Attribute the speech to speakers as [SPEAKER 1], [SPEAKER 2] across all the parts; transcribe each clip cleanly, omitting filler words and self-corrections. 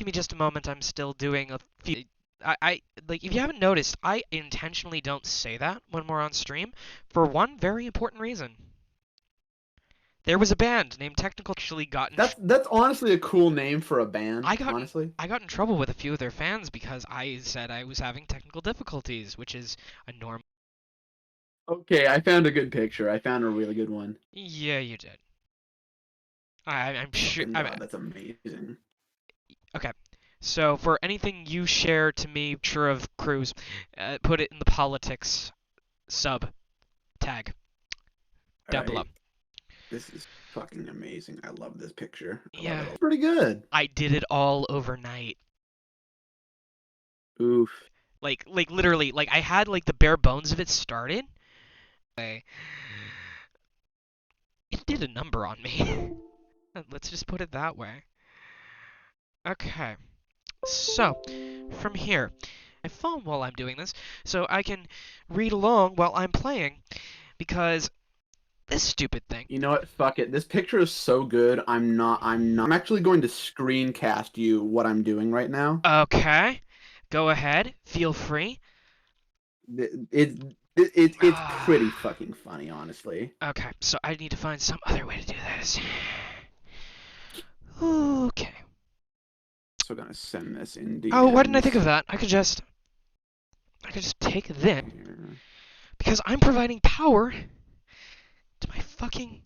[SPEAKER 1] give me just a moment. I'm still doing a few. I like if you haven't noticed, I intentionally don't say that when we're on stream for one very important reason. There was a band named Technical actually got in
[SPEAKER 2] That's honestly a cool name for a band,
[SPEAKER 1] I got in,
[SPEAKER 2] honestly.
[SPEAKER 1] I got in trouble with a few of their fans because I said I was having technical difficulties, which is a normal.
[SPEAKER 2] Okay, I found a good picture. I found a really good one.
[SPEAKER 1] Yeah, you did. I'm sure.
[SPEAKER 2] Fucking God, that's amazing.
[SPEAKER 1] Okay. So for anything you share to me, sure of Cruz, put it in the politics sub tag
[SPEAKER 2] All
[SPEAKER 1] down below.
[SPEAKER 2] right. This is fucking amazing. I love this picture. I love
[SPEAKER 1] Yeah,
[SPEAKER 2] it. Pretty good.
[SPEAKER 1] I did it all overnight.
[SPEAKER 2] Oof.
[SPEAKER 1] Like literally, like I had like the bare bones of it started. It did a number on me. Let's just put it that way. Okay. So, from here, my phone while I'm doing this, so I can read along while I'm playing, because this stupid thing.
[SPEAKER 2] You know what? Fuck it. This picture is so good. I'm actually going to screencast you what I'm doing right now.
[SPEAKER 1] Okay, go ahead, feel free.
[SPEAKER 2] It's pretty fucking funny, honestly.
[SPEAKER 1] Okay, so I need to find some other way to do this. Okay.
[SPEAKER 2] So gonna send this in
[SPEAKER 1] Oh, why didn't I
[SPEAKER 2] DMs.
[SPEAKER 1] think of that? I could just take this, because I'm providing power to my fucking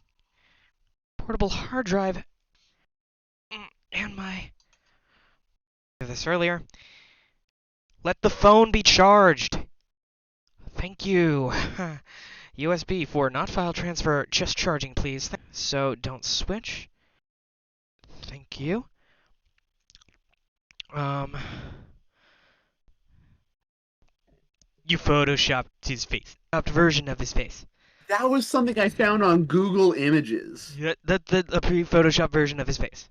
[SPEAKER 1] portable hard drive and my this earlier. Let the phone be charged. Thank you. USB for not file transfer, just charging, please. So don't switch. Thank you. You photoshopped his face. Version of his face.
[SPEAKER 2] That was something I found on Google Images.
[SPEAKER 1] The pre-photoshopped version of his face.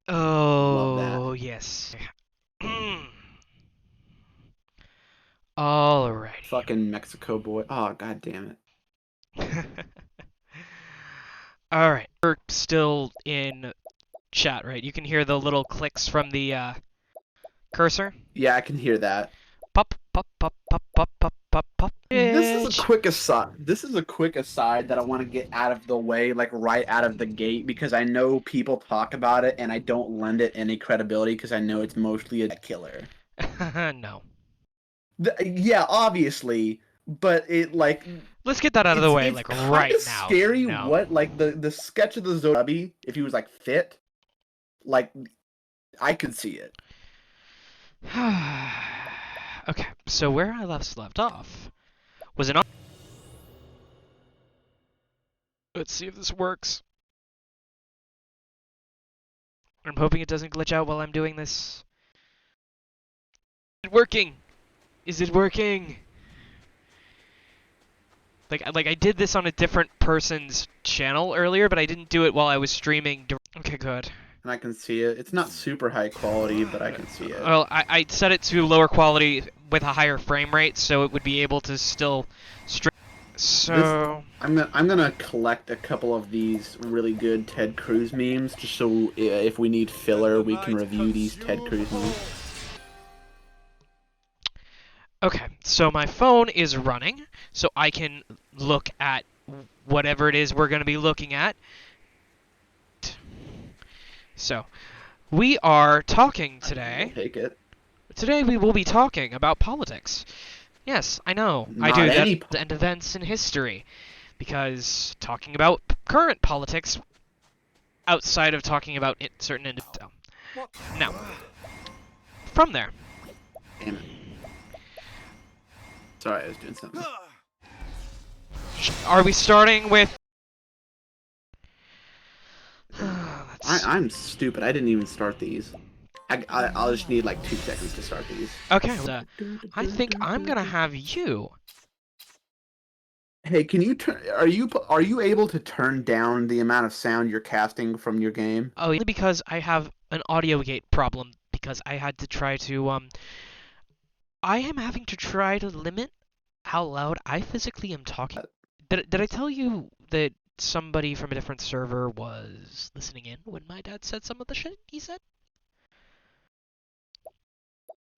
[SPEAKER 2] Love that.
[SPEAKER 1] Oh, yes. Alrighty.
[SPEAKER 2] Fucking Mexico boy. Oh, god damn it.
[SPEAKER 1] Alright. We're still in chat, right? You can hear the little clicks from the cursor.
[SPEAKER 2] Yeah, I can hear that.
[SPEAKER 1] Pop, pop, pop, pop, pop, pop, pop, pop.
[SPEAKER 2] This is a quick aside. This is a quick aside that I want to get out of the way, like right out of the gate, because I know people talk about it, and I don't lend it any credibility because I know it's mostly a killer.
[SPEAKER 1] No.
[SPEAKER 2] Yeah, obviously, but it like
[SPEAKER 1] Let's get that out of the way,
[SPEAKER 2] it's
[SPEAKER 1] like
[SPEAKER 2] kind
[SPEAKER 1] right
[SPEAKER 2] of
[SPEAKER 1] now.
[SPEAKER 2] scary.
[SPEAKER 1] No.
[SPEAKER 2] What like the sketch of the Zombie, if he was like fit, like I could see it.
[SPEAKER 1] Okay, so where I left off was an. Let's see if this works. I'm hoping it doesn't glitch out while I'm doing this. Is it working? Is it working? Like I did this on a different person's channel earlier, but I didn't do it while I was streaming. Okay, good.
[SPEAKER 2] And I can see it. It's not super high quality, but I can see it.
[SPEAKER 1] Well, I set it to lower quality with a higher frame rate, so it would be able to still stream. So
[SPEAKER 2] I'm gonna collect a couple of these really good Ted Cruz memes, just so if we need filler, we can review these Ted Cruz memes.
[SPEAKER 1] okay, so my phone is running, so I can look at whatever it is we're going to be looking at. So, we are talking today.
[SPEAKER 2] Take it.
[SPEAKER 1] Today we will be talking about politics. Yes, I know. I do that and events in history. Because talking about current politics outside of talking about certain individuals. Now, from there.
[SPEAKER 2] Damn it. Sorry, I was doing something.
[SPEAKER 1] Are we starting with...
[SPEAKER 2] I'm stupid. I didn't even start these. I'll just need like 2 seconds to start these.
[SPEAKER 1] Okay, I think I'm gonna have you.
[SPEAKER 2] Hey, can you turn? Are you able to turn down the amount of sound you're casting from your game?
[SPEAKER 1] Oh, because I have an audio gate problem. Because I had to try to I am having to try to limit how loud I physically am talking. Did I tell you that somebody from a different server was listening in when my dad said some of the shit he said?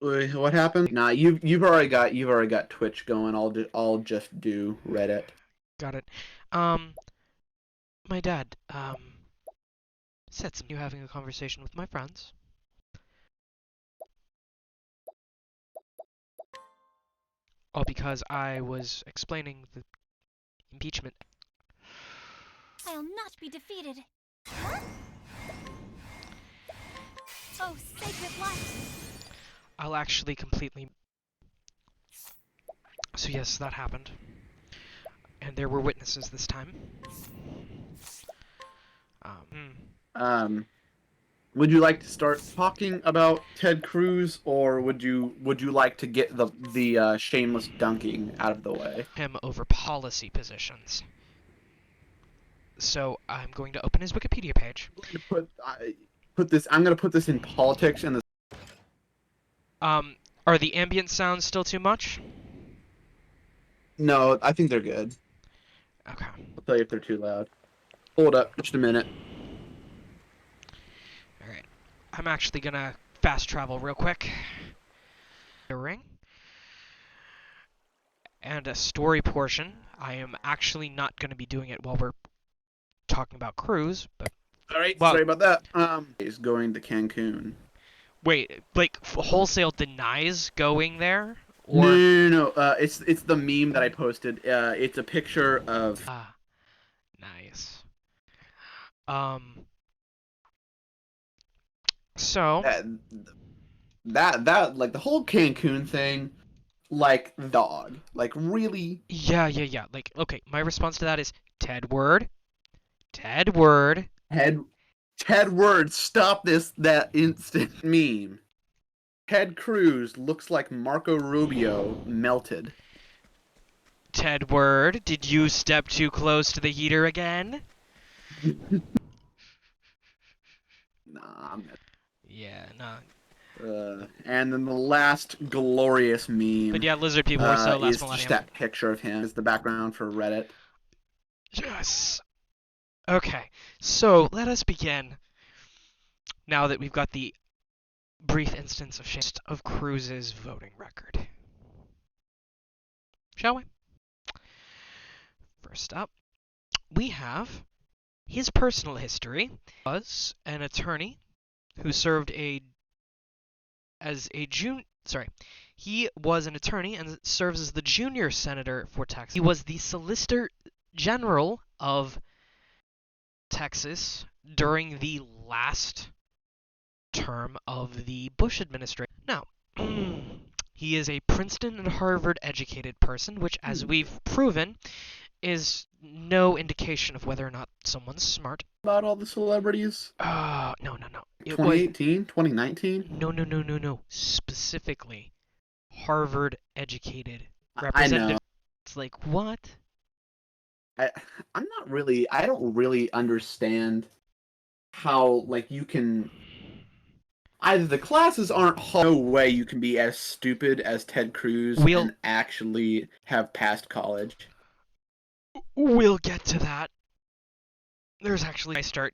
[SPEAKER 2] Wait, what happened? Nah, you've already got Twitch going. I'll just do Reddit.
[SPEAKER 1] Got it. My dad, said some you having a conversation with my friends. All because I was explaining the impeachment.
[SPEAKER 3] I'll not be defeated. Huh? Oh, sacred light!
[SPEAKER 1] I'll actually completely. So yes, that happened. And there were witnesses this time. Um,
[SPEAKER 2] Um, would you like to start talking about Ted Cruz, or would you like to get the shameless dunking out of the way?
[SPEAKER 1] him over policy positions. So I'm going to open his Wikipedia page.
[SPEAKER 2] I'm going to put this. I'm going to put this in politics and this.
[SPEAKER 1] Are the ambient sounds still too much?
[SPEAKER 2] No, I think they're good.
[SPEAKER 1] Okay.
[SPEAKER 2] I'll tell you if they're too loud. Hold up, just a minute.
[SPEAKER 1] Alright. I'm actually gonna fast travel real quick. A ring. And a story portion. I am actually not gonna be doing it while we're talking about Cruz, but
[SPEAKER 2] All right,
[SPEAKER 1] well,
[SPEAKER 2] sorry about that. Is going to Cancun.
[SPEAKER 1] wait, like wholesale denies going there,
[SPEAKER 2] No,
[SPEAKER 1] or
[SPEAKER 2] no, no, no. It's the meme that I posted. It's a picture of
[SPEAKER 1] nice. Um, so
[SPEAKER 2] that that like the whole Cancun thing. Like dog. Like really.
[SPEAKER 1] yeah. Like, okay, my response to that is Ted Word, Ted Word,
[SPEAKER 2] Ted Ted Word, stop this that instant meme. Ted Cruz looks like Marco Rubio melted.
[SPEAKER 1] Ted Word. Did you step too close to the heater again?
[SPEAKER 2] Nah, I'm
[SPEAKER 1] Yeah, nah.
[SPEAKER 2] and then the last glorious
[SPEAKER 1] But
[SPEAKER 2] meme
[SPEAKER 1] yeah, lizard people were so last
[SPEAKER 2] is just
[SPEAKER 1] millennium.
[SPEAKER 2] that picture of him as the background for Reddit.
[SPEAKER 1] Yes. Okay, so let us begin. Now that we've got the brief instance of Cruz's voting record. Shall we? First up, we have his personal history. He was an attorney who served he was an attorney and serves as the junior senator for Texas. He was the Solicitor General of Texas during the last term of the Bush administration. Now, he is a Princeton and Harvard educated person, which, as we've proven, is no indication of whether or not someone's smart.
[SPEAKER 2] About all the celebrities?
[SPEAKER 1] No. It was
[SPEAKER 2] 2018? 2019?
[SPEAKER 1] no. Specifically, Harvard educated
[SPEAKER 2] I know.
[SPEAKER 1] representative. It's like, what?
[SPEAKER 2] I I don't really understand how like you can either the classes aren't hard, no way you can be as stupid as Ted Cruz
[SPEAKER 1] We'll
[SPEAKER 2] and actually have passed college.
[SPEAKER 1] we'll get to that. There's actually I start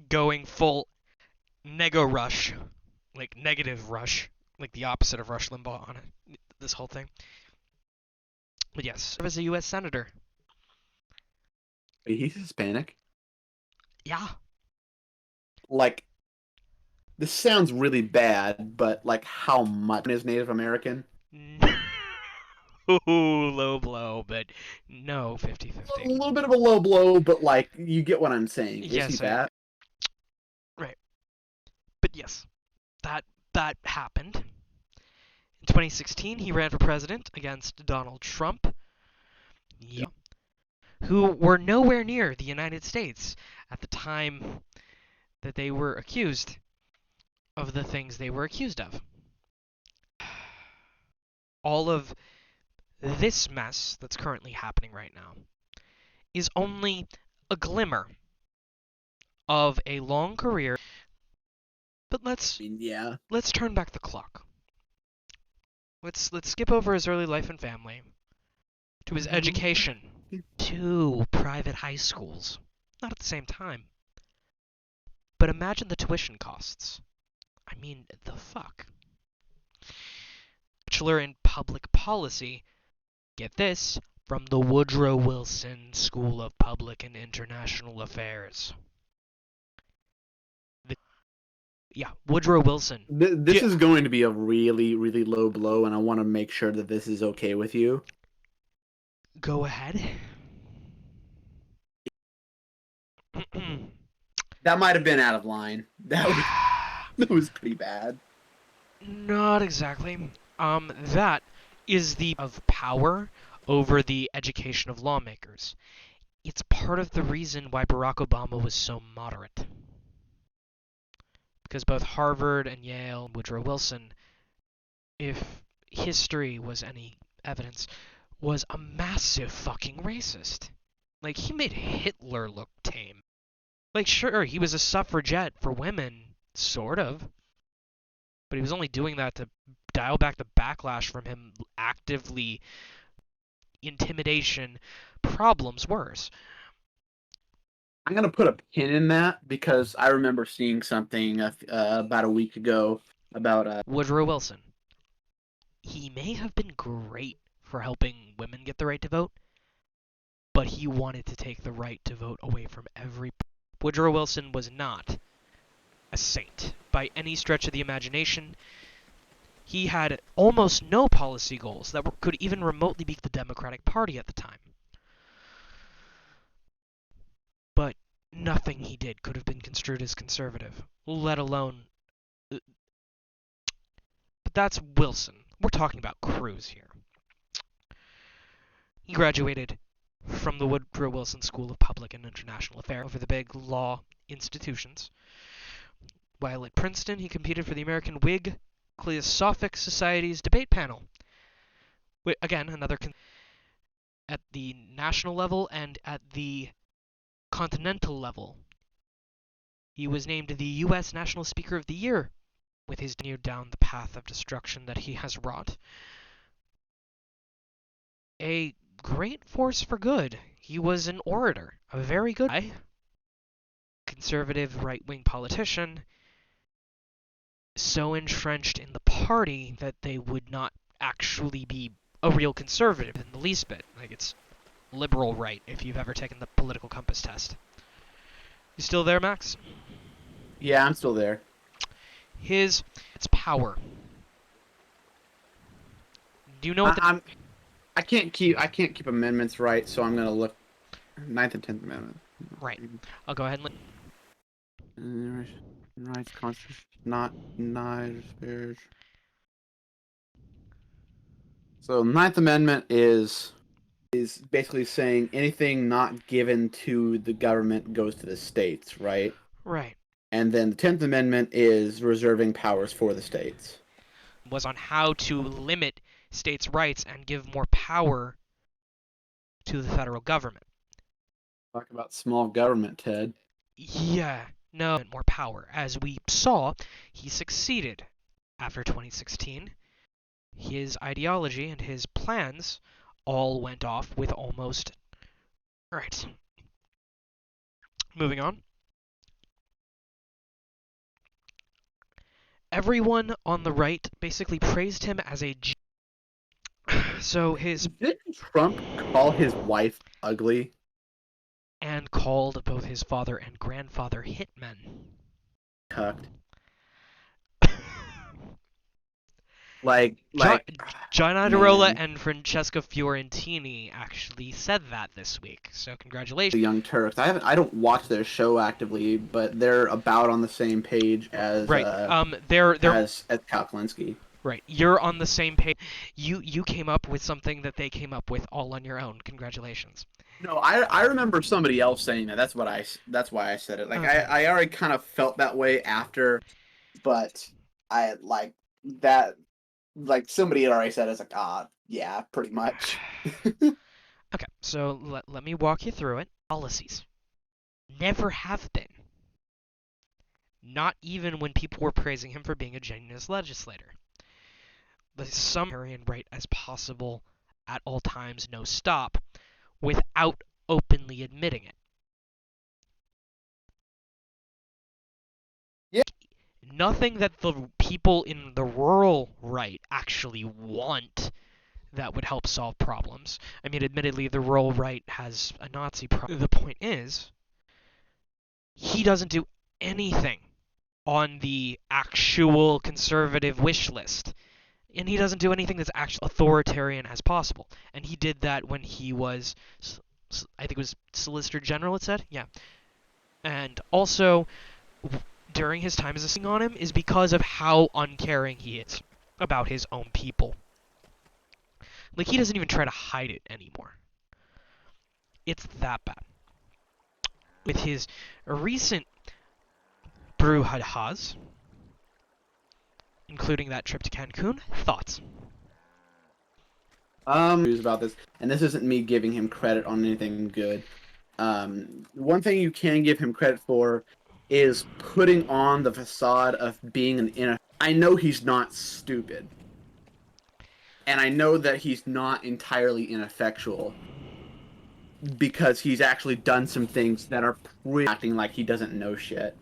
[SPEAKER 1] going full nega rush, like negative rush, like the opposite of Rush Limbaugh on it, this whole thing. But yes, as a U.S. senator.
[SPEAKER 2] He's Hispanic.
[SPEAKER 1] Yeah.
[SPEAKER 2] Like this sounds really bad, but like how much is Native American?
[SPEAKER 1] Ooh, low blow, but no, 50-50.
[SPEAKER 2] A little bit of a low blow, but like you get what I'm saying. Is he
[SPEAKER 1] Yes,
[SPEAKER 2] that?
[SPEAKER 1] right. But yes, that happened. In 2016, he ran for president against Donald Trump. Yeah. Who were nowhere near the United States at the time that they were accused of the things they were accused of. All of this mess that's currently happening right now is only a glimmer of a long career. But
[SPEAKER 2] Yeah.
[SPEAKER 1] let's turn back the clock. Let's skip over his early life and family to his education. 2 private high schools. Not at the same time. But imagine the tuition costs. I mean, the fuck. Bachelor in Public Policy, get this, from the Woodrow Wilson School of Public and International Affairs. Yeah, Woodrow Wilson.
[SPEAKER 2] This is going to be a really, really low blow, and I want to make sure that this is okay with you.
[SPEAKER 1] Go ahead.
[SPEAKER 2] That might have been out of line. That was pretty bad.
[SPEAKER 1] Not exactly. That is the of power over the education of lawmakers. It's part of the reason why Barack Obama was so moderate. Because both Harvard and Yale and Woodrow Wilson, if history was any evidence, was a massive fucking racist. Like, he made Hitler look tame. Like, sure, he was a suffragette for women, sort of. But he was only doing that to dial back the backlash from him actively intimidation problems worse.
[SPEAKER 2] I'm gonna put a pin in that because I remember seeing something about a week ago about
[SPEAKER 1] Woodrow Wilson. He may have been great for helping women get the right to vote, but he wanted to take the right to vote away from every... Woodrow Wilson was not a saint by any stretch of the imagination. He had almost no policy goals that could even remotely be the Democratic Party at the time. But nothing he did could have been construed as conservative, let alone... But that's Wilson. We're talking about Cruz here. He graduated from the Woodrow Wilson School of Public and International Affairs over the big law institutions. While at Princeton, he competed for the American Whig Theosophic Society's debate panel. Again, another at the national level and at the continental level. He was named the U.S. National Speaker of the Year with his near down the path of destruction that he has wrought. A great force for good. He was an orator, a very good guy, conservative right-wing politician, so entrenched in the party that they would not actually be a real conservative in the least bit. Like, it's liberal right if you've ever taken the political compass test. You still there, Max?
[SPEAKER 2] Yeah, I'm still there.
[SPEAKER 1] It's power. Do you know what the...
[SPEAKER 2] I can't keep amendments right, so I'm gonna look 9th and 10th Amendment.
[SPEAKER 1] Right. I'll go ahead and
[SPEAKER 2] Rights, Constitution, not spared. So 9th Amendment is basically saying anything not given to the government goes to the states, right?
[SPEAKER 1] Right.
[SPEAKER 2] And then the 10th Amendment is reserving powers for the states.
[SPEAKER 1] Was on how to limit states' rights and give more power to the federal government.
[SPEAKER 2] Talk about small government, Ted.
[SPEAKER 1] Yeah, no, more power. As we saw, he succeeded after 2016. His ideology and his plans all went off with almost... Alright. Moving on. Everyone on the right basically praised him as a... So his...
[SPEAKER 2] Did Trump call his wife ugly?
[SPEAKER 1] And called both his father and grandfather hitmen.
[SPEAKER 2] Cucked.
[SPEAKER 1] John Iadarola and Francesca Fiorentini actually said that this week, so congratulations.
[SPEAKER 2] The Young Turks. I don't watch their show actively, but they're about on the same page as
[SPEAKER 1] right.
[SPEAKER 2] as Kaplinsky.
[SPEAKER 1] Right. You're on the same page. You came up with something that they came up with all on your own. Congratulations.
[SPEAKER 2] No, I remember somebody else saying that. That's why I said it. Like
[SPEAKER 1] Okay.
[SPEAKER 2] I already kind of felt that way after, but I like that. Like somebody had already said, it's like, yeah, pretty much.
[SPEAKER 1] Okay, so let me walk you through it. Policies never have been. Not even when people were praising him for being a genius legislator. The summary and right as possible at all times, no stop, without openly admitting it.
[SPEAKER 2] Yeah.
[SPEAKER 1] Nothing that the people in the rural right actually want that would help solve problems. I mean, admittedly, the rural right has a Nazi problem. The point is, he doesn't do anything on the actual conservative wish list. And he doesn't do anything that's actually authoritarian as possible. And he did that when he was, I think it was Solicitor General, it said? Yeah. And also, during his time as a thing on him is because of how uncaring he is about his own people. Like, he doesn't even try to hide it anymore. It's that bad. With his recent brouhahas, including that trip to Cancun, thoughts?
[SPEAKER 2] News about this, and this isn't me giving him credit on anything good. One thing you can give him credit for is putting on the facade of being an I know he's not stupid. And I know that he's not entirely ineffectual. Because he's actually done some things that are acting like he doesn't know shit.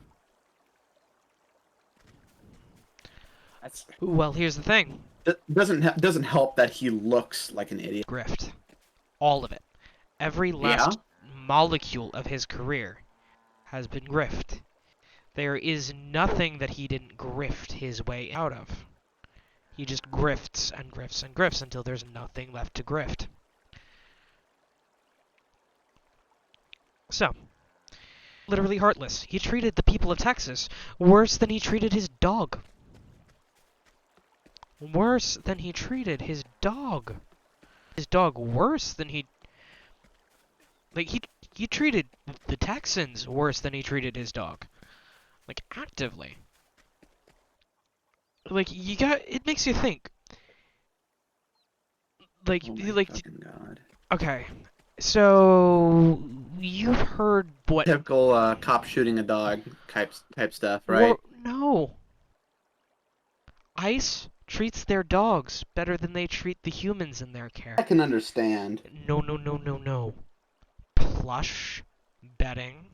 [SPEAKER 1] Well, here's the thing.
[SPEAKER 2] It doesn't help that he looks like an idiot.
[SPEAKER 1] Grift. All of it. Every last molecule of his career has been grift. There is nothing that he didn't grift his way out of. He just grifts and grifts and grifts until there's nothing left to grift. So, literally heartless. He treated the people of Texas worse than he treated his dog. Worse than he treated his dog. His dog worse than he... Like, he treated the Texans worse than he treated his dog. Like, actively. Like, it makes you think. Like,
[SPEAKER 2] Oh my
[SPEAKER 1] like,
[SPEAKER 2] fucking God.
[SPEAKER 1] okay. So, you've heard what...
[SPEAKER 2] Typical cop shooting a dog type stuff, right?
[SPEAKER 1] No. ICE treats their dogs better than they treat the humans in their care.
[SPEAKER 2] I can understand.
[SPEAKER 1] No. Plush bedding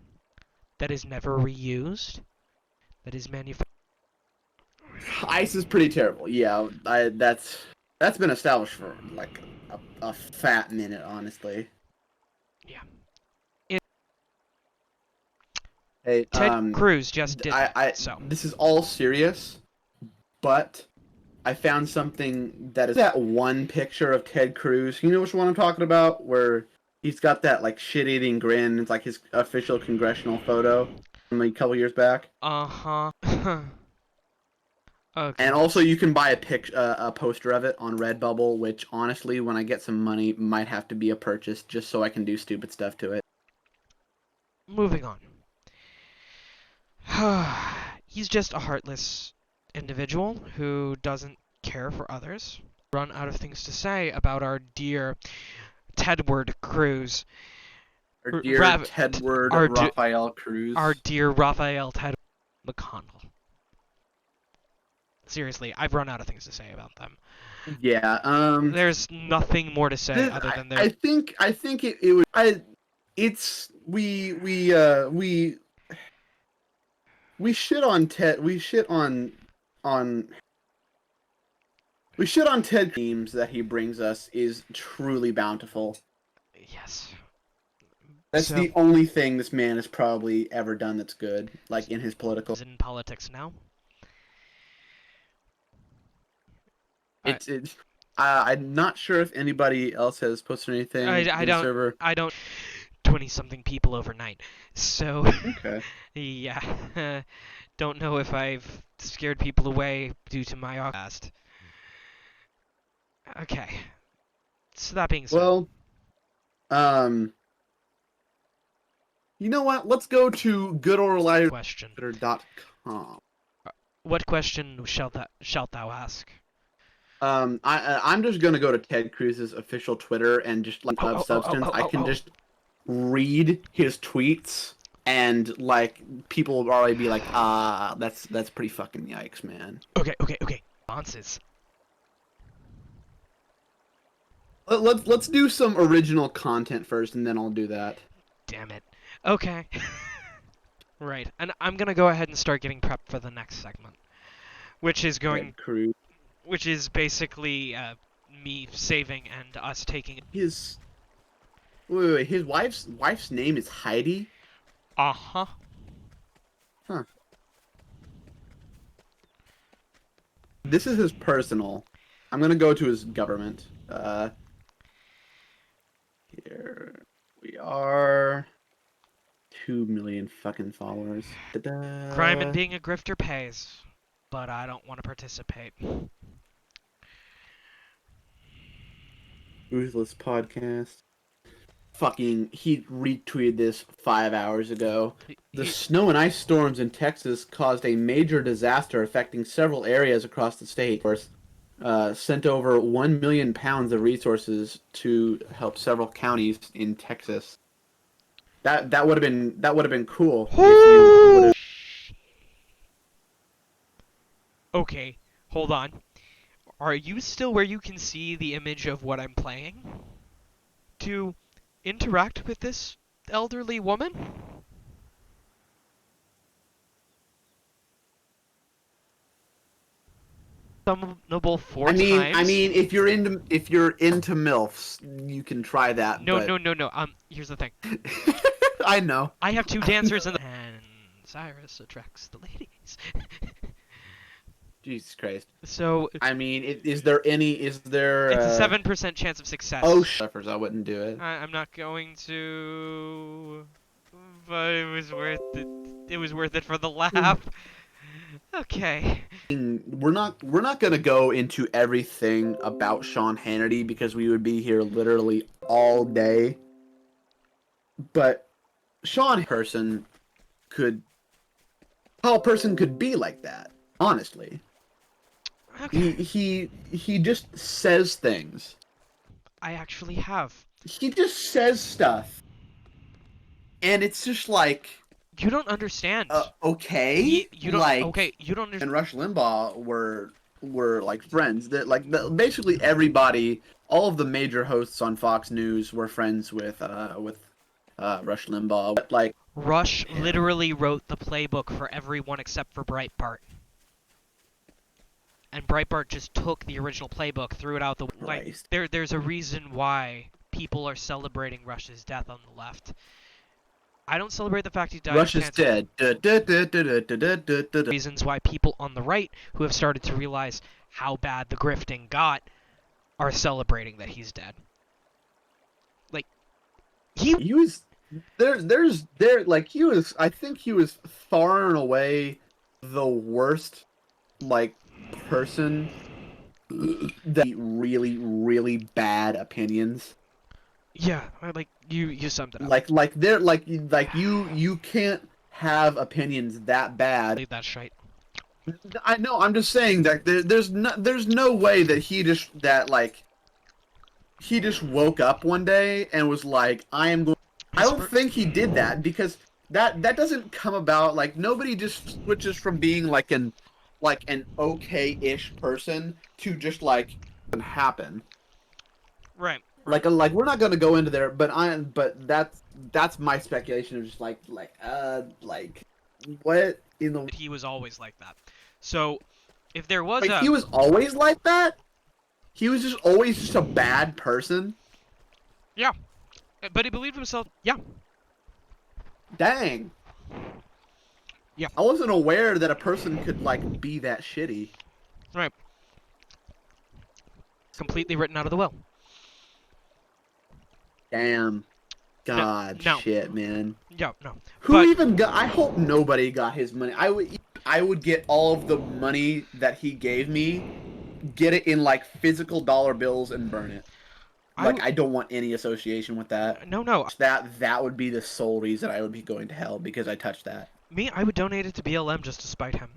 [SPEAKER 1] that is never reused, that is manufactured.
[SPEAKER 2] Ice is pretty terrible. Yeah, that's been established for like a fat minute, honestly.
[SPEAKER 1] Yeah.
[SPEAKER 2] Hey,
[SPEAKER 1] Ted Cruz just did that, so.
[SPEAKER 2] This is all serious, but I found something that is that one picture of Ted Cruz. You know which one I'm talking about? Where he's got that like shit-eating grin. It's like his official congressional photo from a couple years back.
[SPEAKER 1] Uh-huh. Okay.
[SPEAKER 2] And also, you can buy a poster of it on Redbubble, which honestly, when I get some money, might have to be a purchase just so I can do stupid stuff to it.
[SPEAKER 1] Moving on. He's just a heartless individual who doesn't care for others. Run out of things to say about our dear Tedward Cruz.
[SPEAKER 2] Our dear Tedward Raphael Cruz.
[SPEAKER 1] Our dear Raphael Ted McConnell. Seriously, I've run out of things to say about them.
[SPEAKER 2] Yeah.
[SPEAKER 1] There's nothing more to say other than
[SPEAKER 2] I think it would. We shit on Ted. We shit on Ted. Themes that he brings us is truly bountiful.
[SPEAKER 1] Yes.
[SPEAKER 2] That's the only thing this man has probably ever done that's good, like in his political.
[SPEAKER 1] In politics now.
[SPEAKER 2] I'm not sure if anybody else has posted anything.
[SPEAKER 1] I don't 20-something people overnight. So
[SPEAKER 2] okay.
[SPEAKER 1] Yeah. Don't know if I've scared people away due to my Octopath. Okay. So that being said.
[SPEAKER 2] Well, you know what? Let's go to goodoldreliable.com.
[SPEAKER 1] What question shalt thou ask?
[SPEAKER 2] I'm just gonna go to Ted Cruz's official Twitter and just like substance. I can just read his tweets and like people will already be like, that's pretty fucking yikes, man.
[SPEAKER 1] Okay. Responses.
[SPEAKER 2] Let's do some original content first, and then I'll do that.
[SPEAKER 1] Damn it. Okay. Right, and I'm gonna go ahead and start getting prepped for the next segment. which is going,
[SPEAKER 2] Ted Cruz.
[SPEAKER 1] which is basically me saving and us taking.
[SPEAKER 2] His wait, his wife's name is Heidi.
[SPEAKER 1] Uh-huh.
[SPEAKER 2] Huh. This is his personal. I'm gonna go to his government. Here we are. 2 million fucking followers.
[SPEAKER 1] Crime and
[SPEAKER 2] Ta-da.
[SPEAKER 1] being a grifter pays, but I don't want to participate.
[SPEAKER 2] Ruthless podcast. Fucking, he retweeted this 5 hours ago. The snow and ice storms in Texas caused a major disaster affecting several areas across the state. Sent over 1 million pounds of resources to help several counties in Texas. That would have been cool if you would have.
[SPEAKER 1] Okay, hold on. Are you still where you can see the image of what I'm playing? To interact with this elderly woman? Summonable 4 times?
[SPEAKER 2] I mean, if you're into MILFs, you can try that.
[SPEAKER 1] No,
[SPEAKER 2] but...
[SPEAKER 1] no, no, no. Here's the thing.
[SPEAKER 2] I know.
[SPEAKER 1] I have 2 dancers in the and Cyrus attracts the ladies.
[SPEAKER 2] Jesus Christ.
[SPEAKER 1] So
[SPEAKER 2] I mean, is there?
[SPEAKER 1] it's a 7% chance of success.
[SPEAKER 2] Oh, I wouldn't do it.
[SPEAKER 1] I'm not going to, but it was worth it. It was worth it for the laugh. Okay.
[SPEAKER 2] We're not gonna go into everything about Sean Hannity because we would be here literally all day. But Sean person could, how a person could be like that, honestly.
[SPEAKER 1] Okay.
[SPEAKER 2] He just says things.
[SPEAKER 1] I actually have.
[SPEAKER 2] He just says stuff. And it's just like,
[SPEAKER 1] You don't understand.
[SPEAKER 2] okay.
[SPEAKER 1] You don't.
[SPEAKER 2] like,
[SPEAKER 1] Okay, you don't understand.
[SPEAKER 2] and Rush Limbaugh were like friends. That basically everybody, all of the major hosts on Fox News were friends with Rush Limbaugh. But like,
[SPEAKER 1] Rush literally wrote the playbook for everyone except for Breitbart. And Breitbart just took the original playbook, threw it out the like.
[SPEAKER 2] Christ.
[SPEAKER 1] There's a reason why people are celebrating Rush's death on the left. I don't celebrate the fact he died
[SPEAKER 2] Rush
[SPEAKER 1] of
[SPEAKER 2] is
[SPEAKER 1] cancer.
[SPEAKER 2] dead.
[SPEAKER 1] Reasons why people on the right who have started to realize how bad the grifting got are celebrating that he's dead. Like
[SPEAKER 2] He was like he was. I think he was far and away the worst like person that really really bad opinions.
[SPEAKER 1] yeah, like you summed it up.
[SPEAKER 2] Like you can't have opinions that bad.
[SPEAKER 1] Leave that shite.
[SPEAKER 2] I know. I'm just saying that there's no way that he just woke up one day and was like, I am going. I don't think he did that because that doesn't come about. Like nobody just switches from being like an okay-ish person to just like happen.
[SPEAKER 1] Right.
[SPEAKER 2] Like we're not gonna go into there, but that's my speculation of just like what in the.
[SPEAKER 1] He was always like that. So, if there was
[SPEAKER 2] Like he was always like that. He was just always just a bad person.
[SPEAKER 1] yeah, but he believed himself. Yeah.
[SPEAKER 2] Dang.
[SPEAKER 1] Yeah.
[SPEAKER 2] I wasn't aware that a person could like be that shitty.
[SPEAKER 1] Right. Completely written out of the will.
[SPEAKER 2] Damn. God,
[SPEAKER 1] No.
[SPEAKER 2] shit, man.
[SPEAKER 1] Yeah. No.
[SPEAKER 2] Who
[SPEAKER 1] But-
[SPEAKER 2] even got? I hope nobody got his money. I would get all of the money that he gave me, get it in like physical dollar bills and burn it. Like I don't want any association with that.
[SPEAKER 1] No.
[SPEAKER 2] That would be the sole reason I would be going to hell because I touched that.
[SPEAKER 1] Me, I would donate it to BLM just to spite him.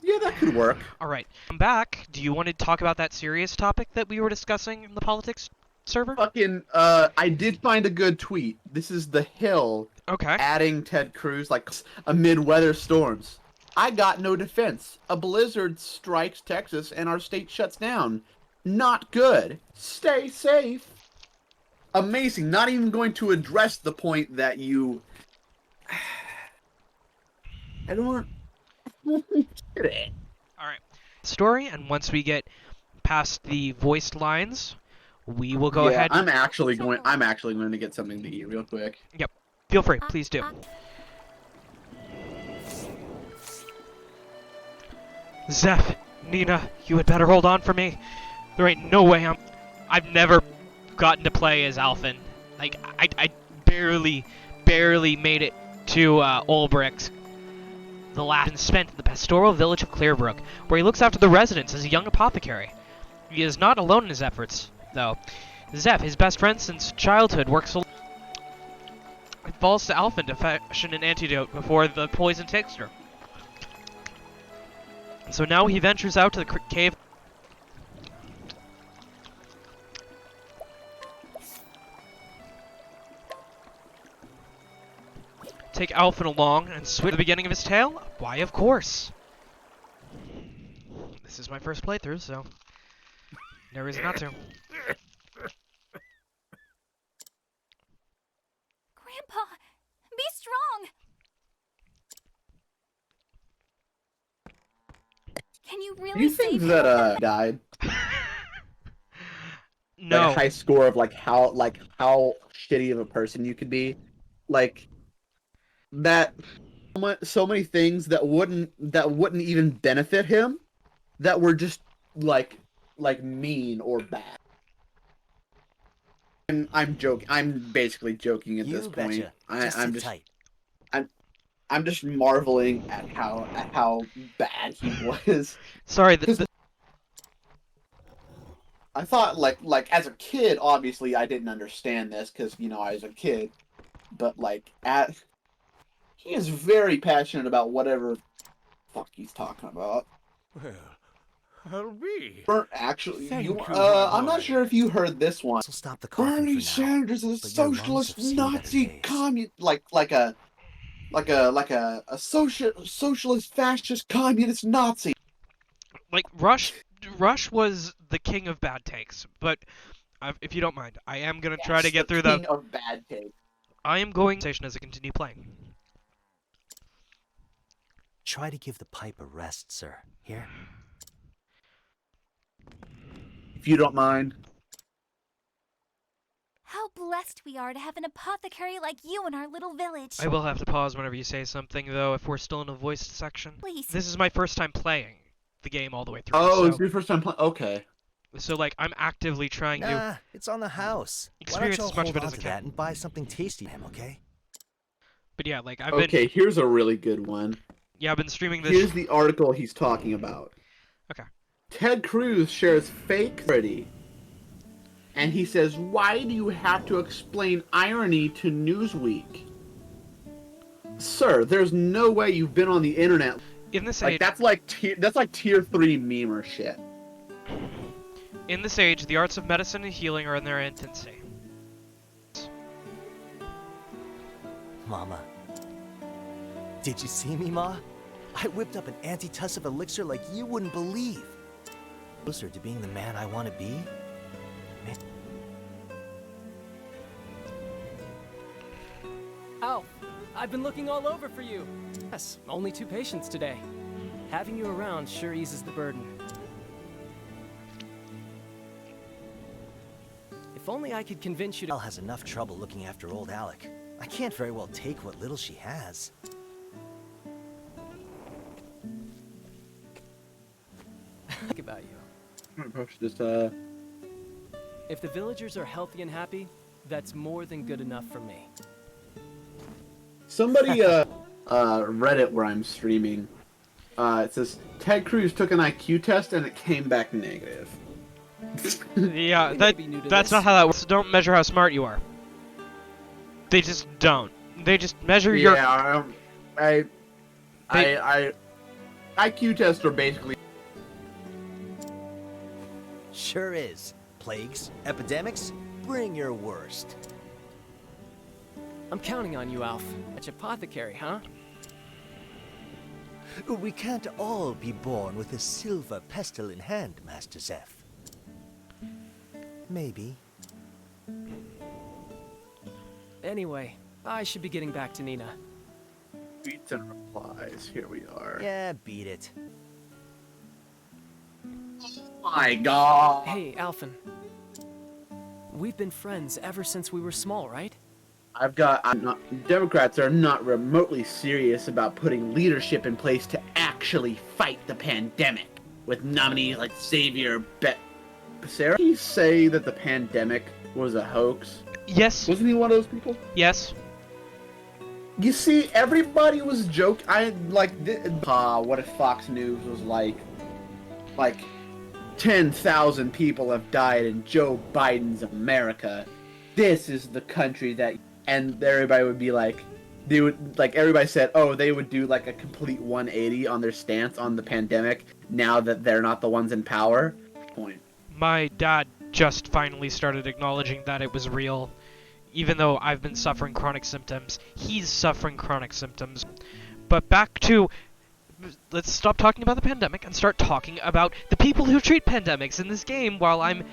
[SPEAKER 2] Yeah, that could work.
[SPEAKER 1] All right. I'm back. Do you want to talk about that serious topic that we were discussing in the politics server?
[SPEAKER 2] Fucking, I did find a good tweet. This is The Hill
[SPEAKER 1] Okay.
[SPEAKER 2] adding Ted Cruz like amid weather storms. I got no defense. A blizzard strikes Texas and our state shuts down. Not good. Stay safe. Amazing. Not even going to address the point that you. I don't.
[SPEAKER 1] Alright. Story, and once we get past the voiced lines, we will go
[SPEAKER 2] Yeah,
[SPEAKER 1] ahead.
[SPEAKER 2] I'm actually going to get something to eat real quick.
[SPEAKER 1] Yep. Feel free, please do. Zeph, Nina, you had better hold on for me. There ain't no way I've never gotten to play as Alphen. Like, I barely made it to Olbrich. The last spent in the pastoral village of Clearbrook, where he looks after the residents as a young apothecary. He is not alone in his efforts, though. Zeph, his best friend since childhood, works alone. It falls to Alphen to fashion an antidote before the poison takes her. So now he ventures out to the cave. Take Alphen along and switch the beginning of his tale? Why, of course. This is my first playthrough, so no reason not to.
[SPEAKER 3] Grandpa, be strong. Can you
[SPEAKER 2] Do
[SPEAKER 3] really
[SPEAKER 2] you
[SPEAKER 3] save
[SPEAKER 2] think
[SPEAKER 3] him?
[SPEAKER 2] that died?
[SPEAKER 1] No.
[SPEAKER 2] Like a high score of how shitty of a person you could be, like that. So many things that wouldn't even benefit him, that were just like mean or bad. And I'm joking. I'm basically joking at this point. I'm just
[SPEAKER 4] tight.
[SPEAKER 2] I'm just marveling at how bad he was.
[SPEAKER 1] Sorry,
[SPEAKER 2] I thought like as a kid, obviously I didn't understand this because I was a kid, but he is very passionate about whatever fuck he's talking about.
[SPEAKER 4] Well, I'll be.
[SPEAKER 2] Actually,
[SPEAKER 4] Thank you,
[SPEAKER 2] I'm
[SPEAKER 4] my
[SPEAKER 2] not
[SPEAKER 4] boy.
[SPEAKER 2] sure if you heard this one.
[SPEAKER 4] This will stop the coughing
[SPEAKER 2] Bernie
[SPEAKER 4] for now.
[SPEAKER 2] Sanders is a
[SPEAKER 4] but your lungs
[SPEAKER 2] socialist
[SPEAKER 4] have seen better
[SPEAKER 2] Nazi
[SPEAKER 4] days.
[SPEAKER 2] communist, like a socialist fascist communist Nazi.
[SPEAKER 1] like Rush was the king of bad takes, but if you don't mind, I am gonna try to
[SPEAKER 2] Yes,
[SPEAKER 1] get
[SPEAKER 2] the
[SPEAKER 1] through
[SPEAKER 2] king of bad take.
[SPEAKER 1] I am going station as I continue playing.
[SPEAKER 4] Try to give the pipe a rest, sir. Here?
[SPEAKER 2] If you don't mind.
[SPEAKER 3] How blessed we are to have an apothecary like you in our little village.
[SPEAKER 1] I will have to pause whenever you say something, though, if we're still in a voiced section.
[SPEAKER 3] Please.
[SPEAKER 1] This is my first time playing the game all the way through.
[SPEAKER 2] Oh,
[SPEAKER 1] so,
[SPEAKER 2] it's your first time playing. Okay.
[SPEAKER 1] So, like, I'm actively trying to
[SPEAKER 4] Nah, it's on the house.
[SPEAKER 1] experience
[SPEAKER 4] Why
[SPEAKER 1] as
[SPEAKER 4] don't you
[SPEAKER 1] much
[SPEAKER 4] hold
[SPEAKER 1] of it
[SPEAKER 4] on
[SPEAKER 1] as I
[SPEAKER 4] to
[SPEAKER 1] can.
[SPEAKER 4] that and buy something tasty for him, okay?
[SPEAKER 1] But yeah, like, I've
[SPEAKER 2] Here's a really good one.
[SPEAKER 1] been streaming this.
[SPEAKER 2] Here's the article he's talking about.
[SPEAKER 1] Okay.
[SPEAKER 2] Ted Cruz shares fake irony, and he says, "Why do you have to explain irony to Newsweek?" Sir, there's no way you've been on the internet.
[SPEAKER 1] In this
[SPEAKER 2] Like
[SPEAKER 1] age,
[SPEAKER 2] that's like tier 3 meme or shit.
[SPEAKER 1] in this age, the arts of medicine and healing are in their infancy.
[SPEAKER 4] Mama. Did you see me, Ma? I whipped up an antitussive elixir like you wouldn't believe. Closer to being the man I want to be?
[SPEAKER 5] Alf, I've been looking all over for you. Yes, only 2 patients today. Having you around sure eases the burden. If only I could convince you to—
[SPEAKER 4] Elle has enough trouble looking after old Alec. I can't very well take what little she has.
[SPEAKER 5] think about you.
[SPEAKER 2] Just
[SPEAKER 5] If the villagers are healthy and happy, that's more than good enough for me.
[SPEAKER 2] somebody Reddit where I'm streaming. It says Ted Cruz took an IQ test and it came back negative.
[SPEAKER 1] Yeah,
[SPEAKER 5] We may be new to
[SPEAKER 1] that's
[SPEAKER 5] this.
[SPEAKER 1] not how that works. Don't measure how smart you are. They just don't. They just measure your.
[SPEAKER 2] Yeah, I IQ tests are basically.
[SPEAKER 4] Sure is. Plagues, epidemics, bring your worst.
[SPEAKER 5] I'm counting on you, Alf. That's apothecary, huh?
[SPEAKER 4] We can't all be born with a silver pestle in hand, Master Zeph. Maybe.
[SPEAKER 5] Anyway, I should be getting back to Nina.
[SPEAKER 2] Tweets and replies. Here we are.
[SPEAKER 4] Yeah, beat it.
[SPEAKER 2] My God.
[SPEAKER 5] Hey, Alphen. We've been friends ever since we were small, right?
[SPEAKER 2] Democrats are not remotely serious about putting leadership in place to actually fight the pandemic. With nominees like Xavier Becerra. Did he say that the pandemic was a hoax?
[SPEAKER 1] Yes.
[SPEAKER 2] Wasn't he one of those people?
[SPEAKER 1] Yes.
[SPEAKER 2] You see, everybody was joking. What if Fox News was like 10,000 people have died in Joe Biden's America. This is the country that, and everybody would be like, everybody said, oh, they would do like a complete 180 on their stance on the pandemic now that they're not the ones in power. Point.
[SPEAKER 1] My dad just finally started acknowledging that it was real. Even though I've been suffering chronic symptoms, he's suffering chronic symptoms. But back to, let's stop talking about the pandemic and start talking about the people who treat pandemics in this game while I'm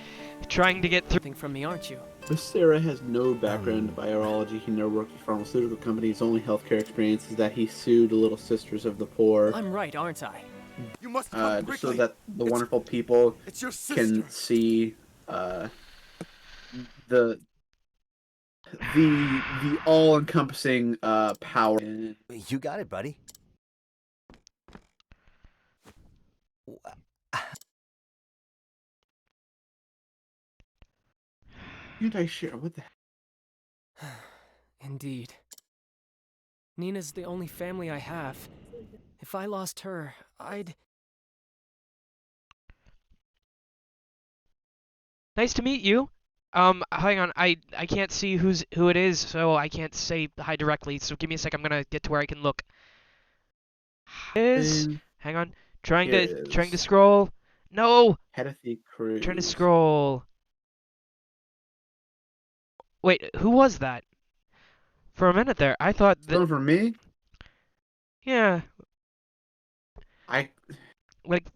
[SPEAKER 1] trying to get through.
[SPEAKER 5] Thing from me, aren't you?
[SPEAKER 2] Becerra has no background in virology. He never worked with pharmaceutical companies. His only healthcare experience is that he sued the Little Sisters of the Poor.
[SPEAKER 5] I'm right, aren't I?
[SPEAKER 6] You must come
[SPEAKER 2] So
[SPEAKER 6] quickly.
[SPEAKER 2] that the wonderful people
[SPEAKER 6] It's your sister.
[SPEAKER 2] can see the all-encompassing power.
[SPEAKER 4] You got it, buddy.
[SPEAKER 2] Anti-share. What the?
[SPEAKER 5] Indeed. Nina's the only family I have. If I lost her, I'd...
[SPEAKER 1] Nice to meet you. Hang on, I can't see who it is, so I can't say hi directly. So give me a sec. I'm gonna get to where I can look. Hang on, trying to scroll. No,
[SPEAKER 2] Hedithy Cruz.
[SPEAKER 1] trying to scroll. Wait, who was that? For a minute there, I thought that.
[SPEAKER 2] Over me?
[SPEAKER 1] Yeah,
[SPEAKER 2] I
[SPEAKER 1] like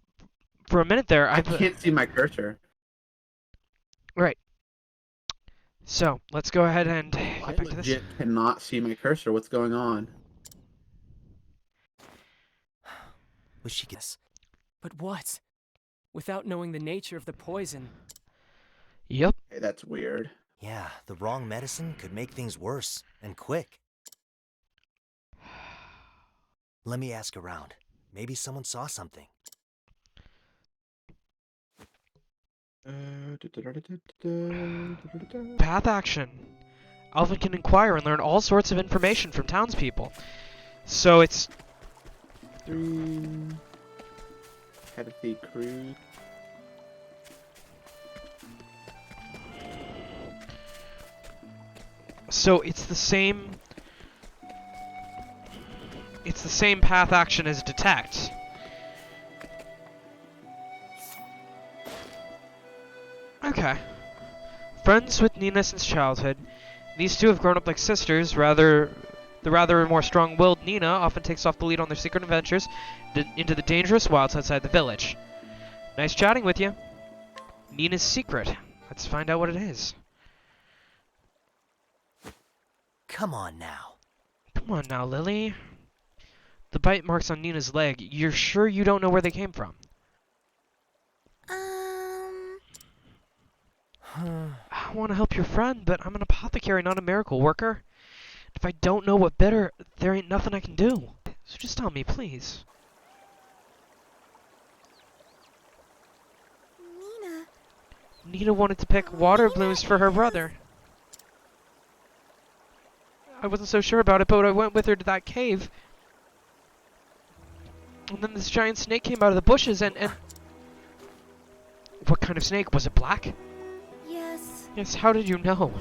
[SPEAKER 1] for a minute there,
[SPEAKER 2] I can't see my cursor.
[SPEAKER 1] Right. So let's go ahead and
[SPEAKER 2] I
[SPEAKER 1] get back to this.
[SPEAKER 2] legit cannot see my cursor. What's going on?
[SPEAKER 4] Was she guess?
[SPEAKER 5] But what? Without knowing the nature of the poison,
[SPEAKER 1] Yep.
[SPEAKER 2] Hey, that's weird.
[SPEAKER 4] Yeah, the wrong medicine could make things worse, and quick. Let me ask around. Maybe someone saw something.
[SPEAKER 1] Path action. Alvin can inquire and learn all sorts of information from townspeople. So it's
[SPEAKER 2] 3. Hedithy Cruz.
[SPEAKER 1] it's the same. It's the same path action as detect. Okay. Friends with Nina since childhood. These two have grown up like sisters. The rather more strong-willed Nina often takes off the lead on their secret adventures into the dangerous wilds outside the village. Nice chatting with you. Nina's secret. Let's find out what it is.
[SPEAKER 4] Come on now.
[SPEAKER 1] Come on now, Lily. The bite marks on Nina's leg. You're sure you don't know where they came from? I want to help your friend, but I'm an apothecary, not a miracle worker. If I don't know what bit her, there ain't nothing I can do. So just tell me, please.
[SPEAKER 3] Nina.
[SPEAKER 1] Nina wanted to pick water blooms for her brother. I wasn't so sure about it, but I went with her to that cave. And then this giant snake came out of the bushes and... What kind of snake? Was it black?
[SPEAKER 3] Yes.
[SPEAKER 1] Yes, how did you know?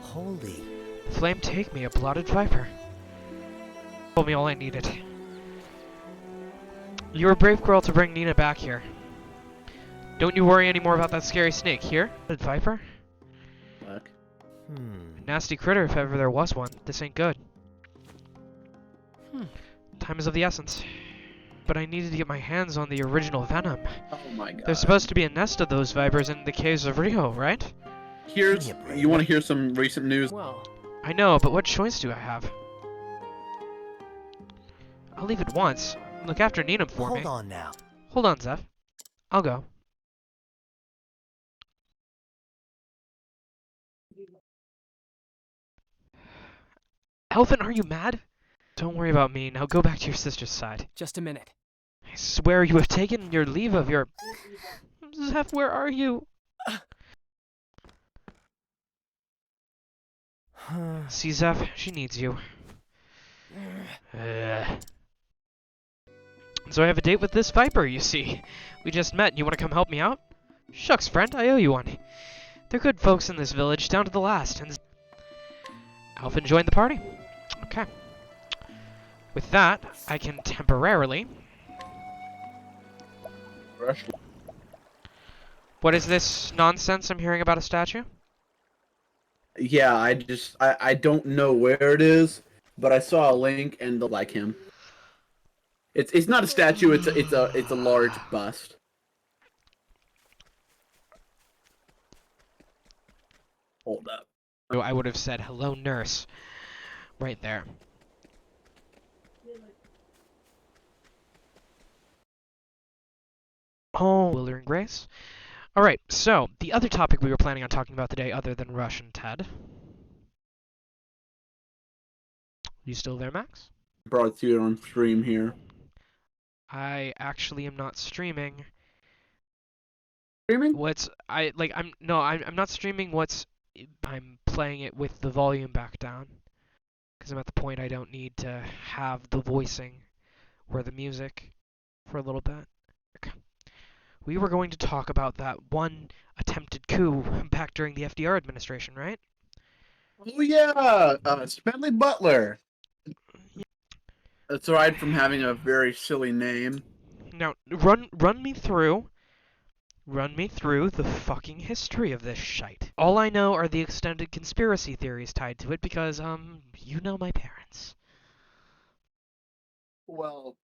[SPEAKER 4] Holy.
[SPEAKER 1] Flame, take me, a blotted viper. Told me all I needed. You're a brave girl to bring Nina back here. Don't you worry anymore about that scary snake. Here? Blotted viper?
[SPEAKER 2] Fuck.
[SPEAKER 1] Nasty critter if ever there was one. This ain't good. Time is of the essence. But I needed to get my hands on the original venom.
[SPEAKER 2] Oh my god.
[SPEAKER 1] There's supposed to be a nest of those vipers in the caves of Rio, right?
[SPEAKER 2] You want to hear some recent news?
[SPEAKER 5] well,
[SPEAKER 1] I know, but what choice do I have? I'll leave it once. Look after Neenum for me.
[SPEAKER 4] Hold on now.
[SPEAKER 1] Hold on, Zeph. I'll go. Elfin, are you mad? Don't worry about me. Now go back to your sister's side.
[SPEAKER 5] Just a minute.
[SPEAKER 1] I swear you have taken your leave of your... Zeph, where are you? See, Zeph, she needs you. So I have a date with this Viper, you see. We just met, and you want to come help me out? Shucks, friend, I owe you one. They're good folks in this village, down to the last, and... Alphen joined the party. Okay. With that, I can temporarily... What is this nonsense I'm hearing about a statue?
[SPEAKER 2] Yeah, I don't know where it is, but I saw a link and like him. It's not a statue. It's a large bust. Hold up.
[SPEAKER 1] I would have said, hello, nurse. Right there. Oh, Willer and Grace. Alright, so, the other topic we were planning on talking about today, other than Rush and Ted. You still there, Max?
[SPEAKER 2] Brought you on stream here.
[SPEAKER 1] I actually am not streaming.
[SPEAKER 2] Streaming?
[SPEAKER 1] I'm not streaming I'm playing it with the volume back down. Because I'm at the point I don't need to have the voicing or the music for a little bit. Okay. We were going to talk about that one attempted coup back during the FDR administration, right?
[SPEAKER 2] Oh yeah, Smedley Butler. Aside from having a very silly name.
[SPEAKER 1] Now, run me through the fucking history of this shite. All I know are the extended conspiracy theories tied to it because, you know my parents.
[SPEAKER 2] Well,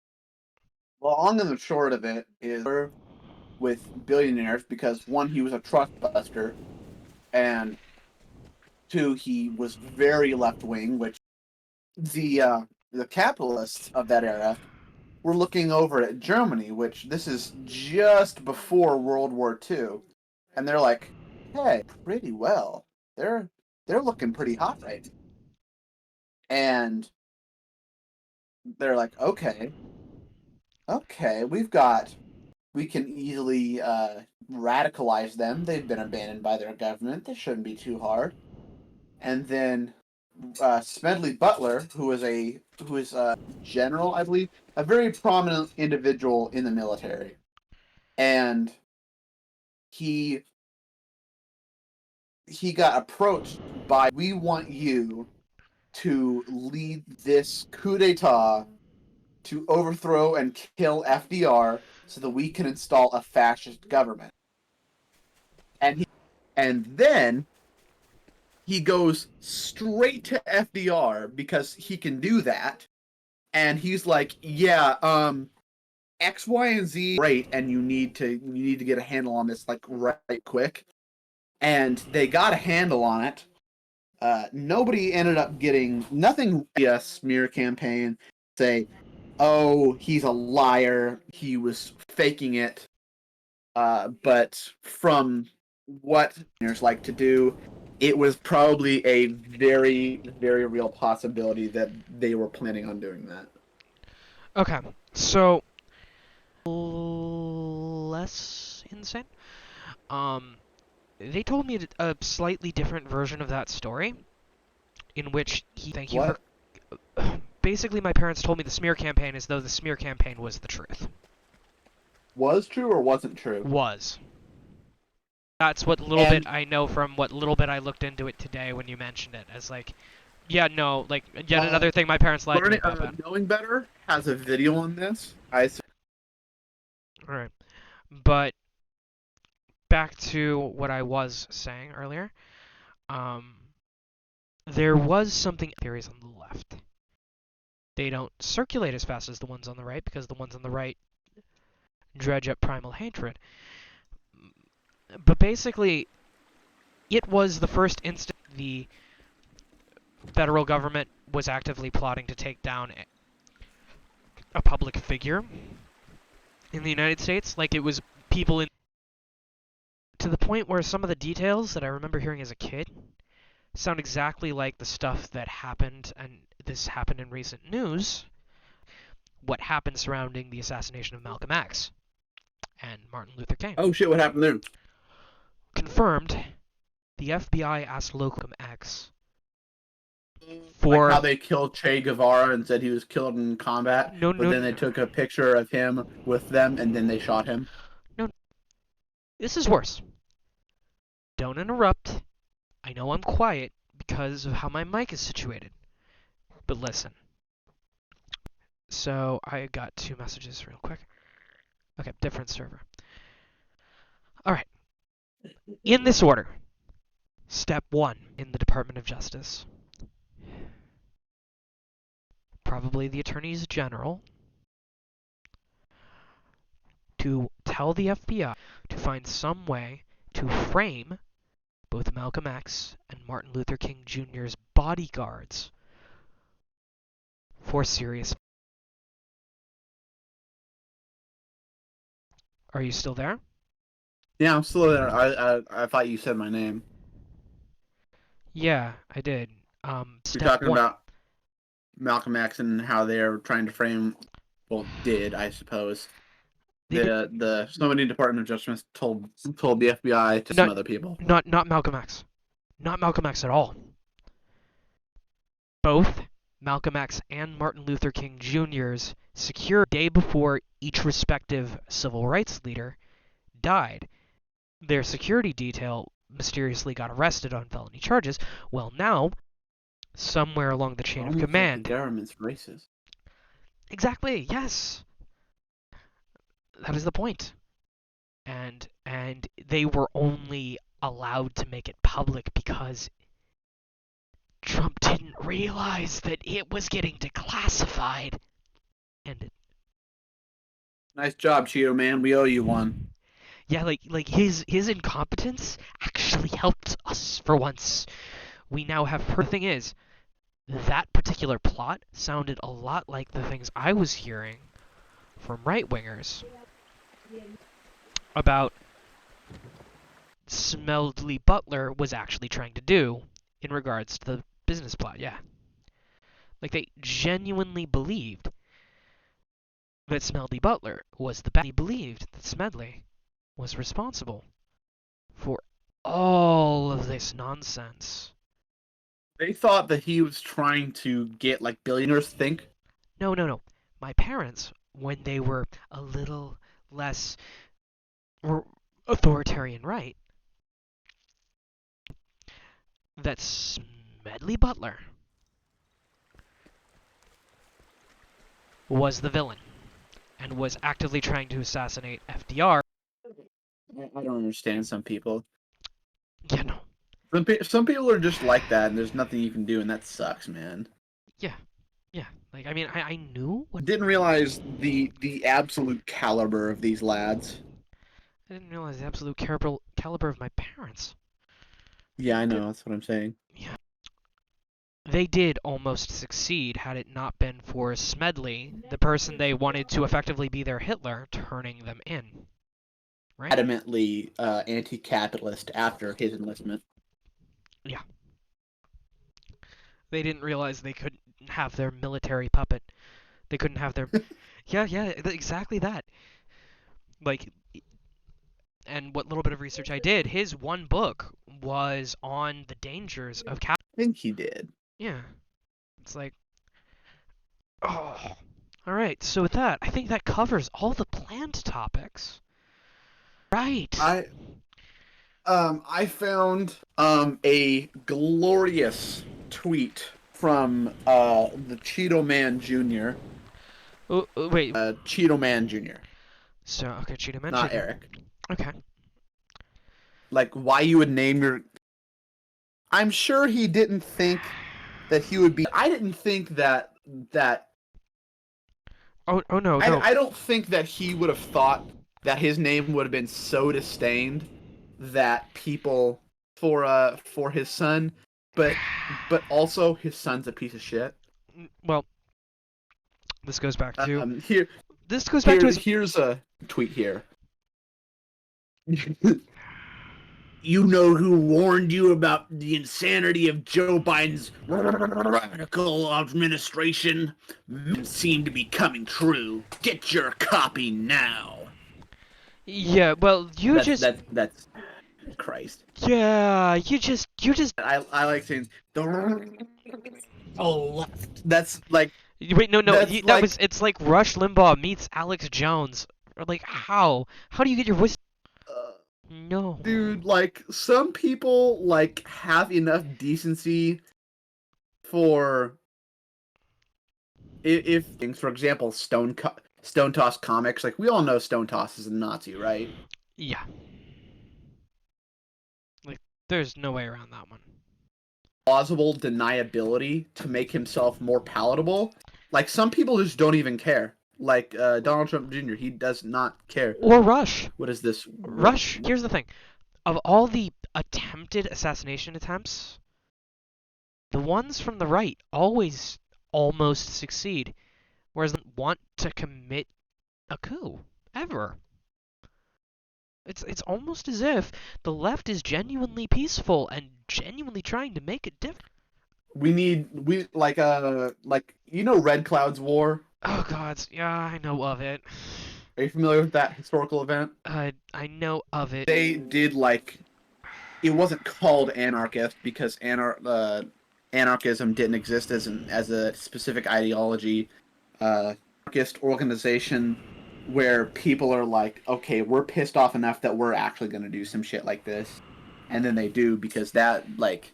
[SPEAKER 2] long and the short of it is with billionaires because one, he was a trust buster, and two, he was very left wing, which the capitalists of that era were looking over at Germany, which this is just before World War II, and they're like, "Hey, pretty well. They're looking pretty hot right now." And they're like, "Okay, we can easily radicalize them. They've been abandoned by their government. This shouldn't be too hard." And then Smedley Butler, who is a general, I believe, a very prominent individual in the military, and he got approached by, "We want you to lead this coup d'état to overthrow and kill FDR so that we can install a fascist government." And then he goes straight to FDR because he can do that, and he's like, "Yeah, X, Y, and Z, great, and you need to get a handle on this like right quick." And they got a handle on it. Nobody ended up getting nothing. A smear campaign, say, "Oh, he's a liar. He was faking it." But from what engineers like to do, it was probably a very, very real possibility that they were planning on doing that.
[SPEAKER 1] Okay, so less insane. They told me a slightly different version of that story, in which thank you
[SPEAKER 2] What?
[SPEAKER 1] for. Basically, my parents told me the smear campaign as though the smear campaign was the truth.
[SPEAKER 2] Was true or wasn't true?
[SPEAKER 1] Was. That's what little bit I know from what little bit I looked into it today when you mentioned it. As like, yeah, no, like yet another thing my parents lied to me about.
[SPEAKER 2] Knowing Better has a video on this.
[SPEAKER 1] Alright. But back to what I was saying earlier. There was something theories on the left. They don't circulate as fast as the ones on the right because the ones on the right dredge up primal hatred. But basically, it was the first instant the federal government was actively plotting to take down a public figure in the United States. Like, it was people in... To the point where some of the details that I remember hearing as a kid sound exactly like the stuff that happened, and this happened in recent news, what happened surrounding the assassination of Malcolm X and Martin Luther King.
[SPEAKER 2] Oh shit! What happened there?
[SPEAKER 1] Confirmed, the FBI asked Malcolm X
[SPEAKER 2] Like how they killed Che Guevara and said he was killed in combat,
[SPEAKER 1] No,
[SPEAKER 2] but then they took a picture of him with them and then they shot him.
[SPEAKER 1] No, this is worse. Don't interrupt. I know I'm quiet because of how my mic is situated. But listen. So, I got 2 messages real quick. Okay, different server. Alright. In this order. Step 1 in the Department of Justice. Probably the Attorneys General to tell the FBI to find some way to frame both Malcolm X and Martin Luther King Jr.'s bodyguards for serious... Are you still there?
[SPEAKER 2] Yeah, I'm still there. I thought you said my name.
[SPEAKER 1] Yeah, I did.
[SPEAKER 2] You're
[SPEAKER 1] Step
[SPEAKER 2] talking
[SPEAKER 1] 1.
[SPEAKER 2] about Malcolm X and how they're trying to frame, well, did, I suppose. The somebody in Department of Justice told the FBI to some other people.
[SPEAKER 1] Not Malcolm X. Not Malcolm X at all. Both Malcolm X and Martin Luther King Jr.'s secure day before each respective civil rights leader died. Their security detail mysteriously got arrested on felony charges. Well, now, somewhere along the chain of command...
[SPEAKER 2] The government's racist.
[SPEAKER 1] Exactly, yes. That is the point. And they were only allowed to make it public because Trump didn't realize that it was getting declassified. And
[SPEAKER 2] Nice job, Cheeto Man. We owe you one.
[SPEAKER 1] yeah, like his incompetence actually helped us for once. We now have heard. The thing is, that particular plot sounded a lot like the things I was hearing from right-wingers about Smedley Butler was actually trying to do in regards to the business plot, yeah. Like, they genuinely believed that Smedley Butler was the bad. He believed that Smedley was responsible for all of this nonsense.
[SPEAKER 2] They thought that he was trying to get, like, billionaires to think.
[SPEAKER 1] No. My parents, when they were a little less authoritarian right, that Smedley Butler was the villain and was actively trying to assassinate FDR.
[SPEAKER 2] I don't understand some people.
[SPEAKER 1] Yeah, no.
[SPEAKER 2] Some people are just like that, and there's nothing you can do, and that sucks, man.
[SPEAKER 1] Yeah. Like, I mean, I knew what...
[SPEAKER 2] Didn't realize the absolute caliber of these lads.
[SPEAKER 1] I didn't realize the absolute caliber of my parents.
[SPEAKER 2] Yeah, I know. That's what I'm saying.
[SPEAKER 1] Yeah. They did almost succeed had it not been for Smedley, the person they wanted to effectively be their Hitler, turning them in. Right?
[SPEAKER 2] Adamantly anti-capitalist after his enlistment.
[SPEAKER 1] Yeah. They didn't realize they couldn't have their military puppet. They couldn't have their... yeah, exactly that. Like, and what little bit of research I did, his one book was on the dangers of
[SPEAKER 2] I think he did.
[SPEAKER 1] Yeah. It's like... Oh. Alright, so with that, I think that covers all the planned topics. Right.
[SPEAKER 2] I found a glorious tweet from the Cheeto Man Jr.
[SPEAKER 1] Oh, wait.
[SPEAKER 2] Cheeto Man Jr.
[SPEAKER 1] So, okay, Cheetah Man.
[SPEAKER 2] Not Eric.
[SPEAKER 1] Okay.
[SPEAKER 2] Like, why you would name your... I'm sure he didn't think that he would be... I didn't think that...
[SPEAKER 1] Oh no.
[SPEAKER 2] I don't think that he would have thought that his name would have been so disdained that people for his son, but also his son's a piece of shit.
[SPEAKER 1] Well, This goes back to
[SPEAKER 2] Here,
[SPEAKER 1] this goes back to his.
[SPEAKER 2] here's a tweet here. You know who warned you about the insanity of Joe Biden's radical administration? Seem to be coming true. Get your copy now.
[SPEAKER 1] Yeah, well,
[SPEAKER 2] That's Christ.
[SPEAKER 1] yeah, you just
[SPEAKER 2] I like saying the left. That's like
[SPEAKER 1] wait, no,
[SPEAKER 2] that's
[SPEAKER 1] that
[SPEAKER 2] like
[SPEAKER 1] was it's like Rush Limbaugh meets Alex Jones. Or like how? How do you get your voice? No.
[SPEAKER 2] dude, like some people like have enough decency for if things, for example, Stone Toss comics. Like we all know Stone Toss is a Nazi, right?
[SPEAKER 1] Yeah. Like there's no way around that one.
[SPEAKER 2] Plausible deniability to make himself more palatable. Like some people just don't even care. Like Donald Trump Jr., he does not care.
[SPEAKER 1] Or Rush.
[SPEAKER 2] What is this?
[SPEAKER 1] Rush. Here's the thing. Of all the attempted assassination attempts, the ones from the right always almost succeed, whereas they don't want to commit a coup ever. It's almost as if the left is genuinely peaceful and genuinely trying to make a difference.
[SPEAKER 2] We like you know Red Cloud's War?
[SPEAKER 1] Oh God, yeah, I know of it.
[SPEAKER 2] Are you familiar with that historical event?
[SPEAKER 1] I know of it.
[SPEAKER 2] They did like it wasn't called anarchist because anarchism didn't exist as a specific ideology. Anarchist organization where people are like, okay, we're pissed off enough that we're actually going to do some shit like this, and then they do because that like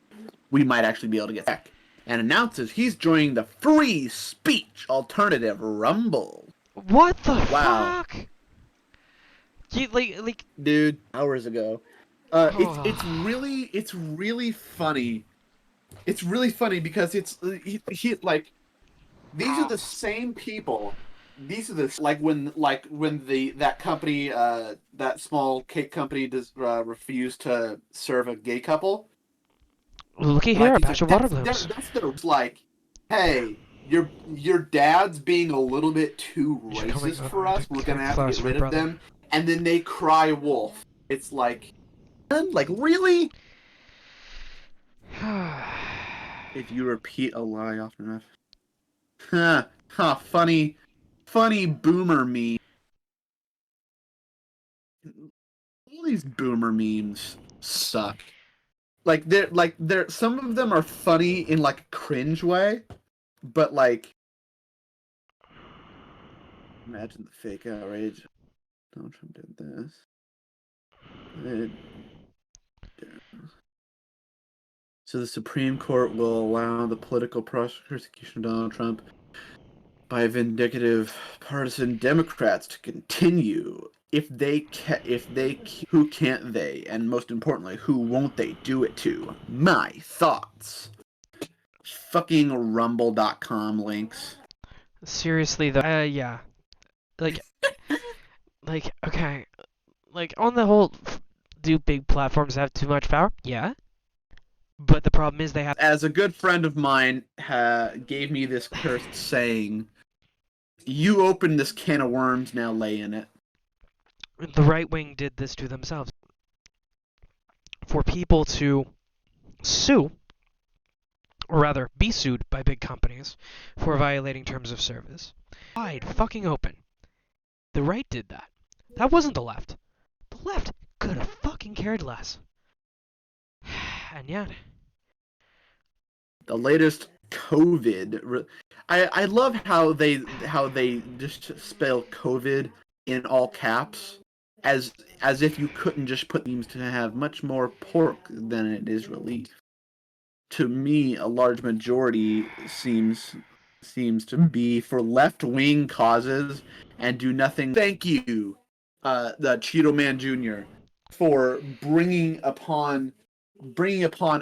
[SPEAKER 2] we might actually be able to get back. And announces he's joining the free speech alternative Rumble.
[SPEAKER 1] What the
[SPEAKER 2] Wow.
[SPEAKER 1] fuck? You like
[SPEAKER 2] Dude, hours ago.
[SPEAKER 1] Oh.
[SPEAKER 2] It's really funny. It's really funny because it's he like these are the same people. These are the like when that company that small cake company refused to serve a gay couple.
[SPEAKER 1] looky here, a
[SPEAKER 2] Like,
[SPEAKER 1] batch of water blooms.
[SPEAKER 2] that's their like, hey, your dad's being a little bit too
[SPEAKER 1] You're coming
[SPEAKER 2] racist for us. We're gonna have to
[SPEAKER 1] close,
[SPEAKER 2] get
[SPEAKER 1] my
[SPEAKER 2] rid of
[SPEAKER 1] brother.
[SPEAKER 2] them. And then they cry wolf. It's like really? If you repeat a lie often enough. Funny boomer meme. All these boomer memes suck. They're some of them are funny in like a cringe way, but like imagine the fake outrage. Donald Trump did this. So the Supreme Court will allow the political prosecution of Donald Trump by vindictive partisan Democrats to continue. Who can't they? And most importantly, who won't they do it to? My thoughts. Fucking rumble.com links.
[SPEAKER 1] Seriously though, yeah. Like okay. Like on the whole, do big platforms have too much power? Yeah. But the problem is they have.
[SPEAKER 2] As a good friend of mine gave me this cursed saying, you open this can of worms, now lay in it.
[SPEAKER 1] The right wing did this to themselves. For people to sue, or rather be sued by big companies for violating terms of service, wide fucking open. The right did that. That wasn't the left. The left could have fucking cared less. And yet,
[SPEAKER 2] The latest COVID. I love how they just spell COVID in all caps, as if you couldn't just put memes to have much more pork than it is relief. To me, a large majority seems to be for left wing causes and do nothing. Thank you, the Cheeto Man Jr. for bringing upon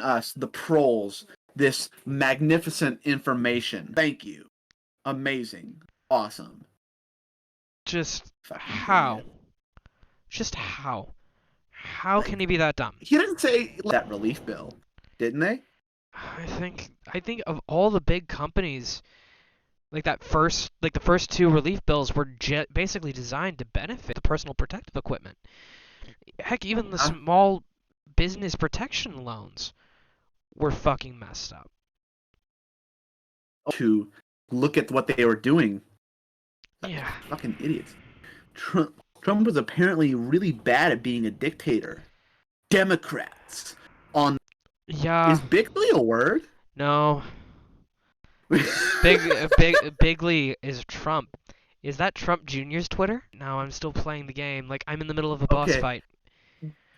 [SPEAKER 2] us the proles this magnificent information. Thank you. Amazing. Awesome.
[SPEAKER 1] just
[SPEAKER 2] Fucking
[SPEAKER 1] how?
[SPEAKER 2] idiot.
[SPEAKER 1] Just how? How can he be that dumb?
[SPEAKER 2] He didn't say that relief bill, didn't they?
[SPEAKER 1] I think of all the big companies Like the first two relief bills were basically designed to benefit the personal protective equipment. Heck, even the small business protection loans were fucking messed up.
[SPEAKER 2] To look at what they were doing.
[SPEAKER 1] Yeah.
[SPEAKER 2] Fucking idiots. Trump was apparently really bad at being a dictator. Democrats on
[SPEAKER 1] Yeah.
[SPEAKER 2] is Bigly a word?
[SPEAKER 1] No. Bigly is Trump. Is that Trump Jr.'s Twitter? No, I'm still playing the game. Like I'm in the middle of a boss
[SPEAKER 2] Okay.
[SPEAKER 1] fight.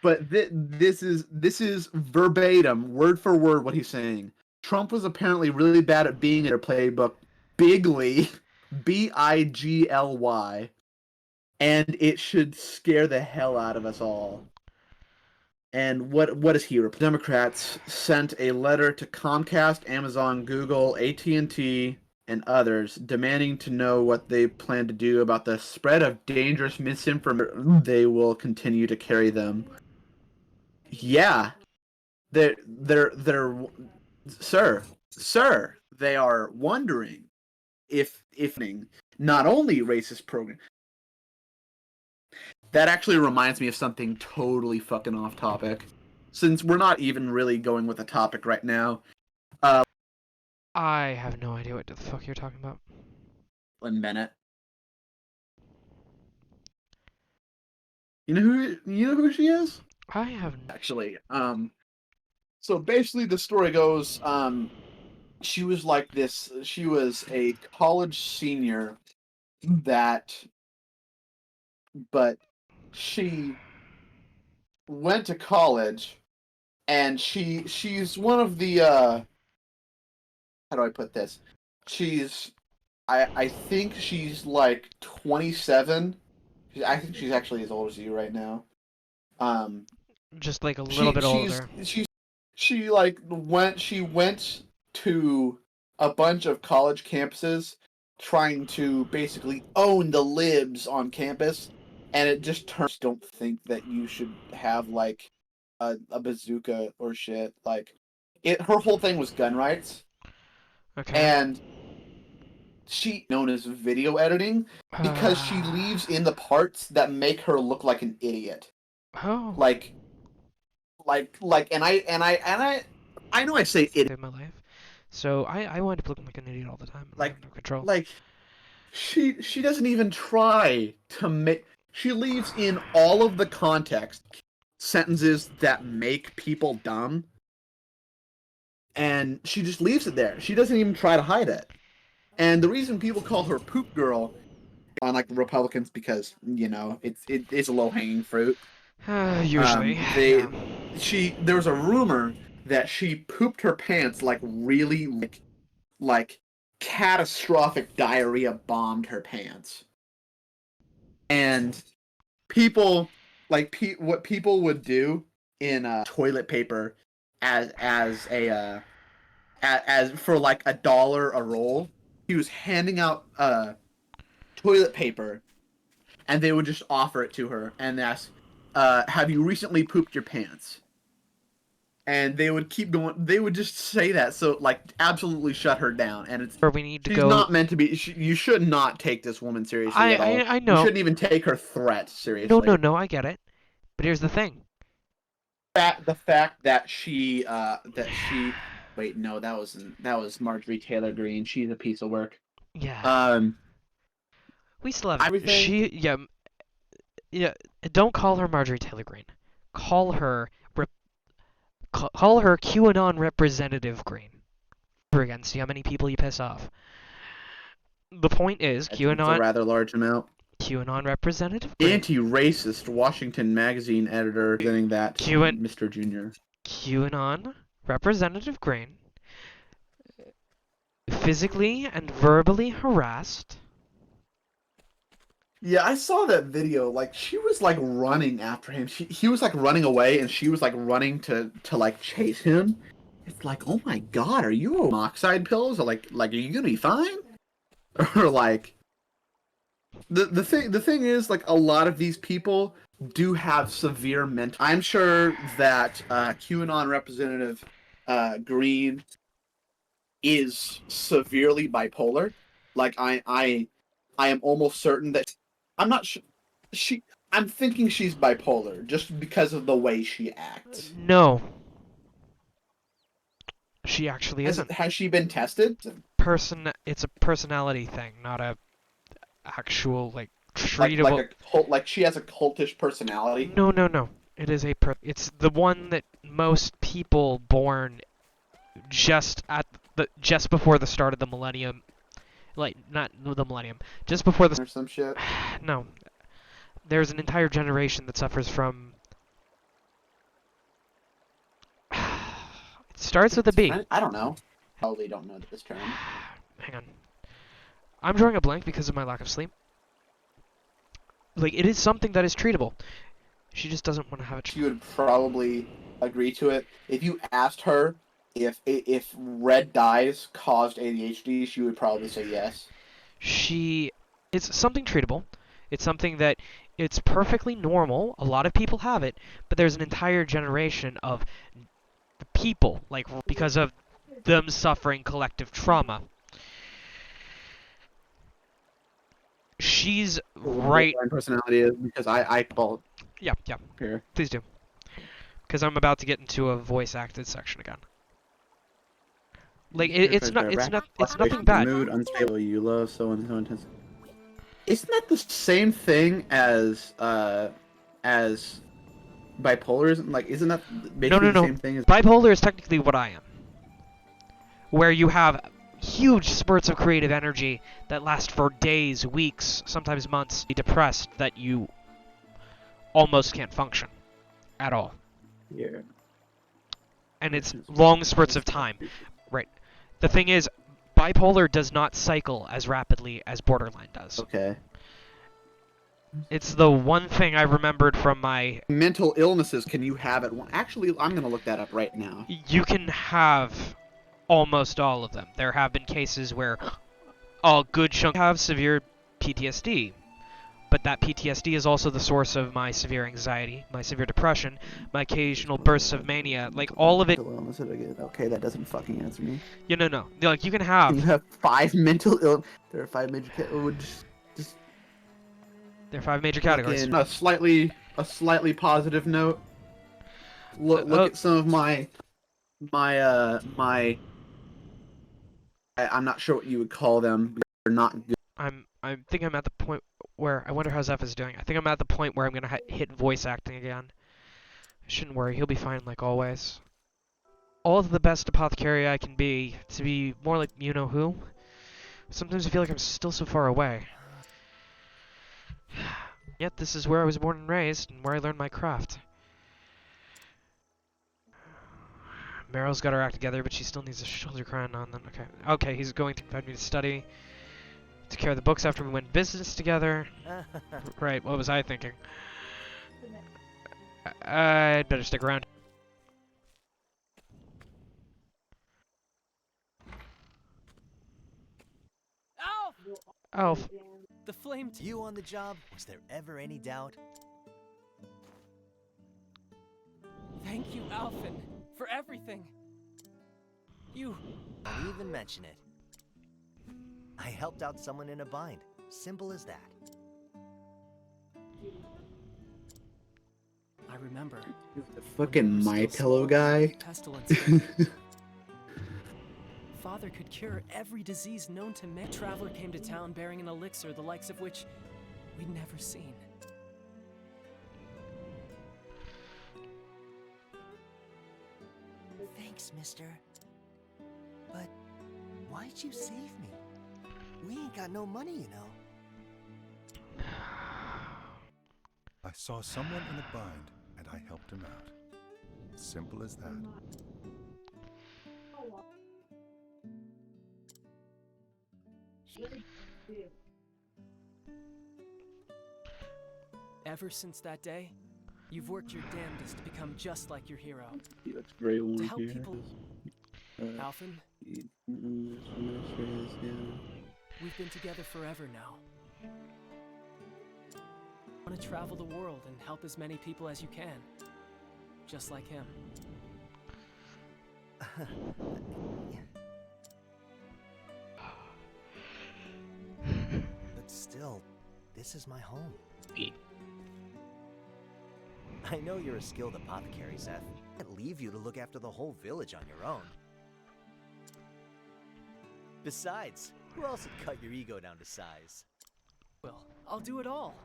[SPEAKER 2] But this is verbatim, word for word, what he's saying. Trump was apparently really bad at being in a playbook. Bigly, Bigly, and it should scare the hell out of us all. And what is he? Democrats sent a letter to Comcast, Amazon, Google, AT&T, and others demanding to know what they plan to do about the spread of dangerous misinformation. They will continue to carry them. Yeah, they're sir, they are wondering if not only racist program. That actually reminds me of something totally fucking off topic. Since we're not even really going with the topic right now.
[SPEAKER 1] I have no idea what the fuck you're talking about.
[SPEAKER 2] Lynn Bennett. You know who she is?
[SPEAKER 1] I have
[SPEAKER 2] Actually, so basically the story goes, she was a college senior but she went to college and she's one of the how do I put this? I think she's like 27. I think she's actually as old as you right now.
[SPEAKER 1] just like a little bit older.
[SPEAKER 2] She went to a bunch of college campuses trying to basically own the libs on campus, and it just turns. Don't think that you should have like a bazooka or shit. Like her whole thing was gun rights,
[SPEAKER 1] Okay.
[SPEAKER 2] and she known as video editing because she leaves in the parts that make her look like an idiot.
[SPEAKER 1] Oh.
[SPEAKER 2] Like, and I know I say idiot.
[SPEAKER 1] In my life. So I wind up looking like an idiot all the time. And I have no control.
[SPEAKER 2] Like, she doesn't even try to make. She leaves in all of the context sentences that make people dumb, and she just leaves it there. She doesn't even try to hide it. And the reason people call her Poop Girl, unlike the Republicans, because it's a low hanging fruit.
[SPEAKER 1] Usually.
[SPEAKER 2] There was a rumor that she pooped her pants like really like catastrophic diarrhea bombed her pants. And people what people would do in toilet paper as for like $1 a roll. He was handing out toilet paper, and they would just offer it to her and ask, have you recently pooped your pants? And they would keep going. They would just say that, so like absolutely shut her down. And it's
[SPEAKER 1] Where we need to
[SPEAKER 2] she's
[SPEAKER 1] go.
[SPEAKER 2] not meant to be. You should not take this woman seriously at all.
[SPEAKER 1] I know.
[SPEAKER 2] You shouldn't even take her threat seriously.
[SPEAKER 1] No, I get it. But here's the thing.
[SPEAKER 2] The fact that she wait, no, that was Marjorie Taylor Greene. She's a piece of work.
[SPEAKER 1] Yeah. We still have
[SPEAKER 2] everything.
[SPEAKER 1] Yeah. Don't call her Marjorie Taylor Greene. Call her QAnon Representative Greene. Again, see how many people you piss off. The point is, QAnon.
[SPEAKER 2] It's a rather large amount.
[SPEAKER 1] QAnon Representative Greene.
[SPEAKER 2] Anti-racist Washington magazine editor saying that Mr. Jr.
[SPEAKER 1] QAnon Representative Greene physically and verbally harassed.
[SPEAKER 2] Yeah, I saw that video. Like, she was like running after him. He was like running away, and she was like running to like chase him. It's like, oh my god, are you on oxide pills? Or like are you gonna be fine? Or like, the thing is, like, a lot of these people do have severe mental. I'm sure that QAnon Representative Greene is severely bipolar. Like I am almost certain that I'm not sure. I'm thinking she's bipolar just because of the way she acts.
[SPEAKER 1] No, she actually isn't.
[SPEAKER 2] Has she been tested?
[SPEAKER 1] It's a personality thing, not a actual like
[SPEAKER 2] Like
[SPEAKER 1] treatable.
[SPEAKER 2] a cult? Like she has a cultish personality?
[SPEAKER 1] No, no, no. It is it's the one that most people born just before the start of the millennium, like not the millennium, just before the
[SPEAKER 2] Or some shit?
[SPEAKER 1] no. There's an entire generation that suffers from. It starts with a B.
[SPEAKER 2] I don't know. Probably don't know this term.
[SPEAKER 1] Hang on. I'm drawing a blank because of my lack of sleep. Like, it is something that is treatable. She just doesn't want to have it.
[SPEAKER 2] She would probably agree to it. If you asked her if red dyes caused ADHD, she would probably say yes.
[SPEAKER 1] It's something treatable. It's something that it's perfectly normal. A lot of people have it, but there's an entire generation of people, like, because of them suffering collective trauma. She's right.
[SPEAKER 2] What my personality is because I well
[SPEAKER 1] Yeah,
[SPEAKER 2] here.
[SPEAKER 1] please do. Because I'm about to get into a voice acted section again. Like, it's nothing bad.
[SPEAKER 2] Mood unstable. You love so and so intense. Isn't that the same thing as bipolar? Like, isn't that basically
[SPEAKER 1] No.
[SPEAKER 2] the same thing as
[SPEAKER 1] Bipolar is technically what I am. Where you have huge spurts of creative energy that last for days, weeks, sometimes months. Be depressed that you almost can't function at all.
[SPEAKER 2] Yeah.
[SPEAKER 1] And it's long spurts of time. Right. The thing is, bipolar does not cycle as rapidly as borderline does.
[SPEAKER 2] Okay.
[SPEAKER 1] It's the one thing I remembered from my...
[SPEAKER 2] Mental illnesses, can you have it? Actually, I'm going to look that up right now.
[SPEAKER 1] You can have almost all of them. There have been cases where a good chunk have severe PTSD, but that PTSD is also the source of my severe anxiety, my severe depression, my occasional bursts of mania, like all of it.
[SPEAKER 2] Mental illness, okay, that doesn't fucking answer me.
[SPEAKER 1] No. Like, you can have...
[SPEAKER 2] You have 5 mental ill... There are 5 major... Just
[SPEAKER 1] There are 5 major categories.
[SPEAKER 2] a slightly positive note. Look at some of I'm not sure what you would call them. They're not good.
[SPEAKER 1] I think I'm at the point where I wonder how Zeph is doing. I think I'm at the point where I'm gonna hit voice acting again. Shouldn't worry, he'll be fine like always. All of the best apothecary I can be to be more like you know who. Sometimes I feel like I'm still so far away. Yet this is where I was born and raised and where I learned my craft. Meryl's got her act together, but she still needs a shoulder crying on them. Okay, he's going to invite me to study. To carry the books after we went business together. Right, what was I thinking? I'd better stick around.
[SPEAKER 5] Alf!
[SPEAKER 1] Alf.
[SPEAKER 5] The flame
[SPEAKER 4] You on the job? Was there ever any doubt?
[SPEAKER 5] Thank you, Alphen, for everything. You...
[SPEAKER 4] Don't even mention it. I helped out someone in a bind. Simple as that.
[SPEAKER 5] I remember.
[SPEAKER 2] The fucking My Pillow guy.
[SPEAKER 5] Pestilence. Father could cure every disease known to man. A traveler came to town bearing an elixir the likes of which we'd never seen.
[SPEAKER 4] Thanks, mister. But why'd you save me? We ain't got no money, you know.
[SPEAKER 6] I saw someone in a bind, and I helped him out. Simple as that.
[SPEAKER 5] Ever since that day, you've worked your damnedest to become just like your hero.
[SPEAKER 2] He looks very
[SPEAKER 5] To
[SPEAKER 2] warm
[SPEAKER 5] help
[SPEAKER 2] here.
[SPEAKER 5] people... Alphen, we've been together forever now. I want to travel the world and help as many people as you can. Just like him.
[SPEAKER 4] Still, this is my home. I know you're a skilled apothecary, Seth. I can't leave you to look after the whole village on your own. Besides, who else would cut your ego down to size?
[SPEAKER 5] Well, I'll do it all.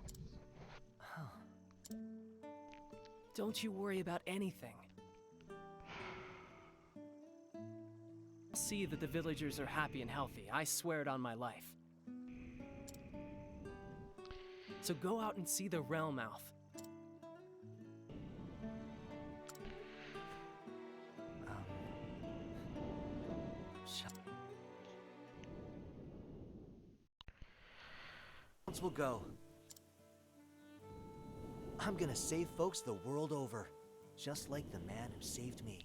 [SPEAKER 5] Don't you worry about anything. I'll see that the villagers are happy and healthy. I swear it on my life. So go out and see the Realmouth.
[SPEAKER 4] Will go. I'm gonna save folks the world over, just like the man who saved me.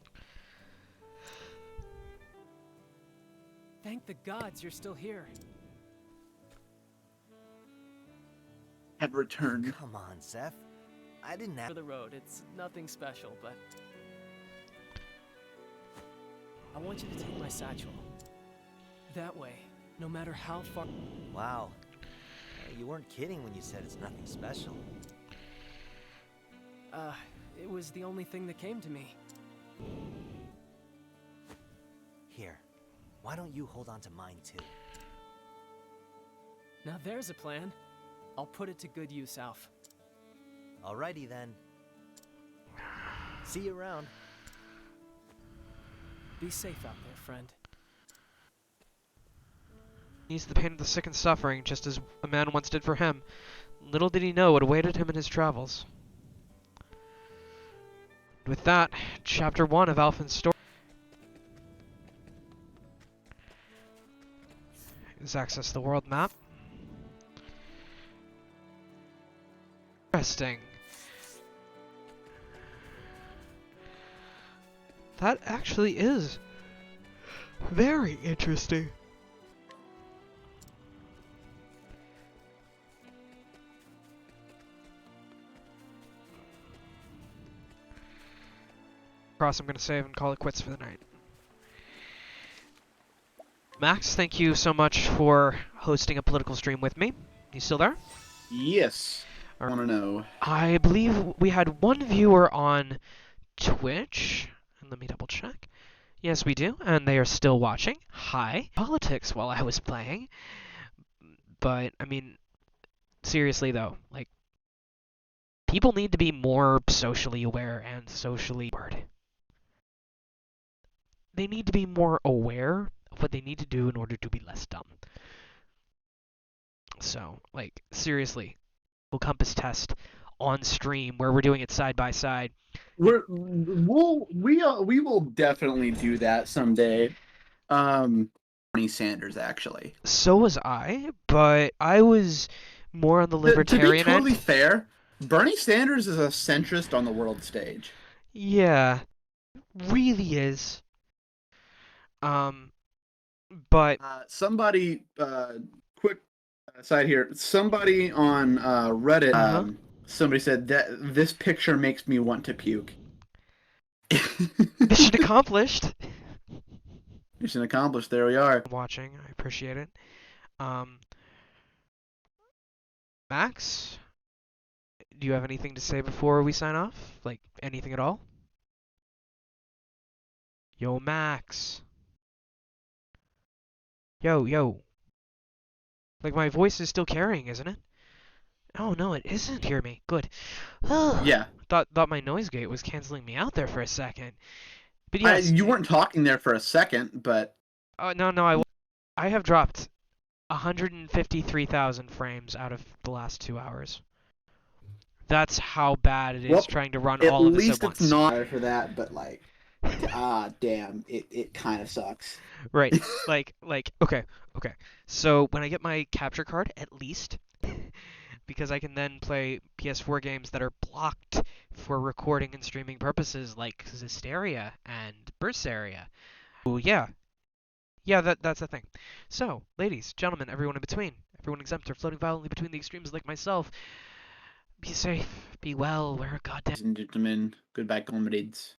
[SPEAKER 5] Thank the gods you're still here.
[SPEAKER 2] Had returned.
[SPEAKER 4] Come on, Seth. I didn't
[SPEAKER 5] For
[SPEAKER 4] have.
[SPEAKER 5] the road, it's nothing special, but I want you to take my satchel. That way, no matter how far.
[SPEAKER 4] Wow. You weren't kidding when you said it's nothing special.
[SPEAKER 5] It was the only thing that came to me.
[SPEAKER 4] Here, why don't you hold on to mine too?
[SPEAKER 5] Now there's a plan. I'll put it to good use, Alf.
[SPEAKER 4] Alrighty then. See you around.
[SPEAKER 5] Be safe out there, friend.
[SPEAKER 1] Ease the pain of the sick and suffering, just as a man once did for him. Little did he know what awaited him in his travels. With that, Chapter 1 of Alphen's story is access the world map. Interesting. That actually is very interesting. I'm going to save and call it quits for the night. Max, thank you so much for hosting a political stream with me. You still there?
[SPEAKER 2] Yes. I want to know.
[SPEAKER 1] I believe we had one viewer on Twitch. And let me double check. Yes, we do. And they are still watching. Hi. Politics while I was playing. But, I mean, seriously though, like, people need to be more socially aware and socially bored. They need to be more aware of what they need to do in order to be less dumb. So, like, seriously, we'll compass test on stream where we're doing it side by side.
[SPEAKER 2] We will definitely do that someday. Bernie Sanders, actually.
[SPEAKER 1] So was I, but I was more on the libertarian
[SPEAKER 2] to be totally
[SPEAKER 1] end.
[SPEAKER 2] fair, Bernie Sanders is a centrist on the world stage.
[SPEAKER 1] Yeah, really is. But
[SPEAKER 2] Somebody, quick aside here. Somebody on Reddit, somebody said that this picture makes me want to puke.
[SPEAKER 1] mission accomplished.
[SPEAKER 2] Mission accomplished. There we are.
[SPEAKER 1] Watching, I appreciate it. Max, do you have anything to say before we sign off? Like, anything at all? Yo, Max. Yo. Like, my voice is still carrying, isn't it? Oh, no, it isn't. Hear me. Good.
[SPEAKER 2] Yeah.
[SPEAKER 1] Thought my noise gate was canceling me out there for a second. But yes.
[SPEAKER 2] You weren't talking there for a second, but...
[SPEAKER 1] No, I have dropped 153,000 frames out of the last 2 hours. That's how bad it is trying to run all of this at once.
[SPEAKER 2] At least it's not for that, but like... damn, it kind of sucks.
[SPEAKER 1] Right, like, okay. So when I get my capture card, at least, because I can then play PS4 games that are blocked for recording and streaming purposes, like Zestiria and Berseria. Oh yeah, that's the thing. So, ladies, gentlemen, everyone in between, everyone exempt or floating violently between the extremes like myself, be safe, be well, wear a goddamn...
[SPEAKER 2] Ladies and gentlemen, goodbye, comrades.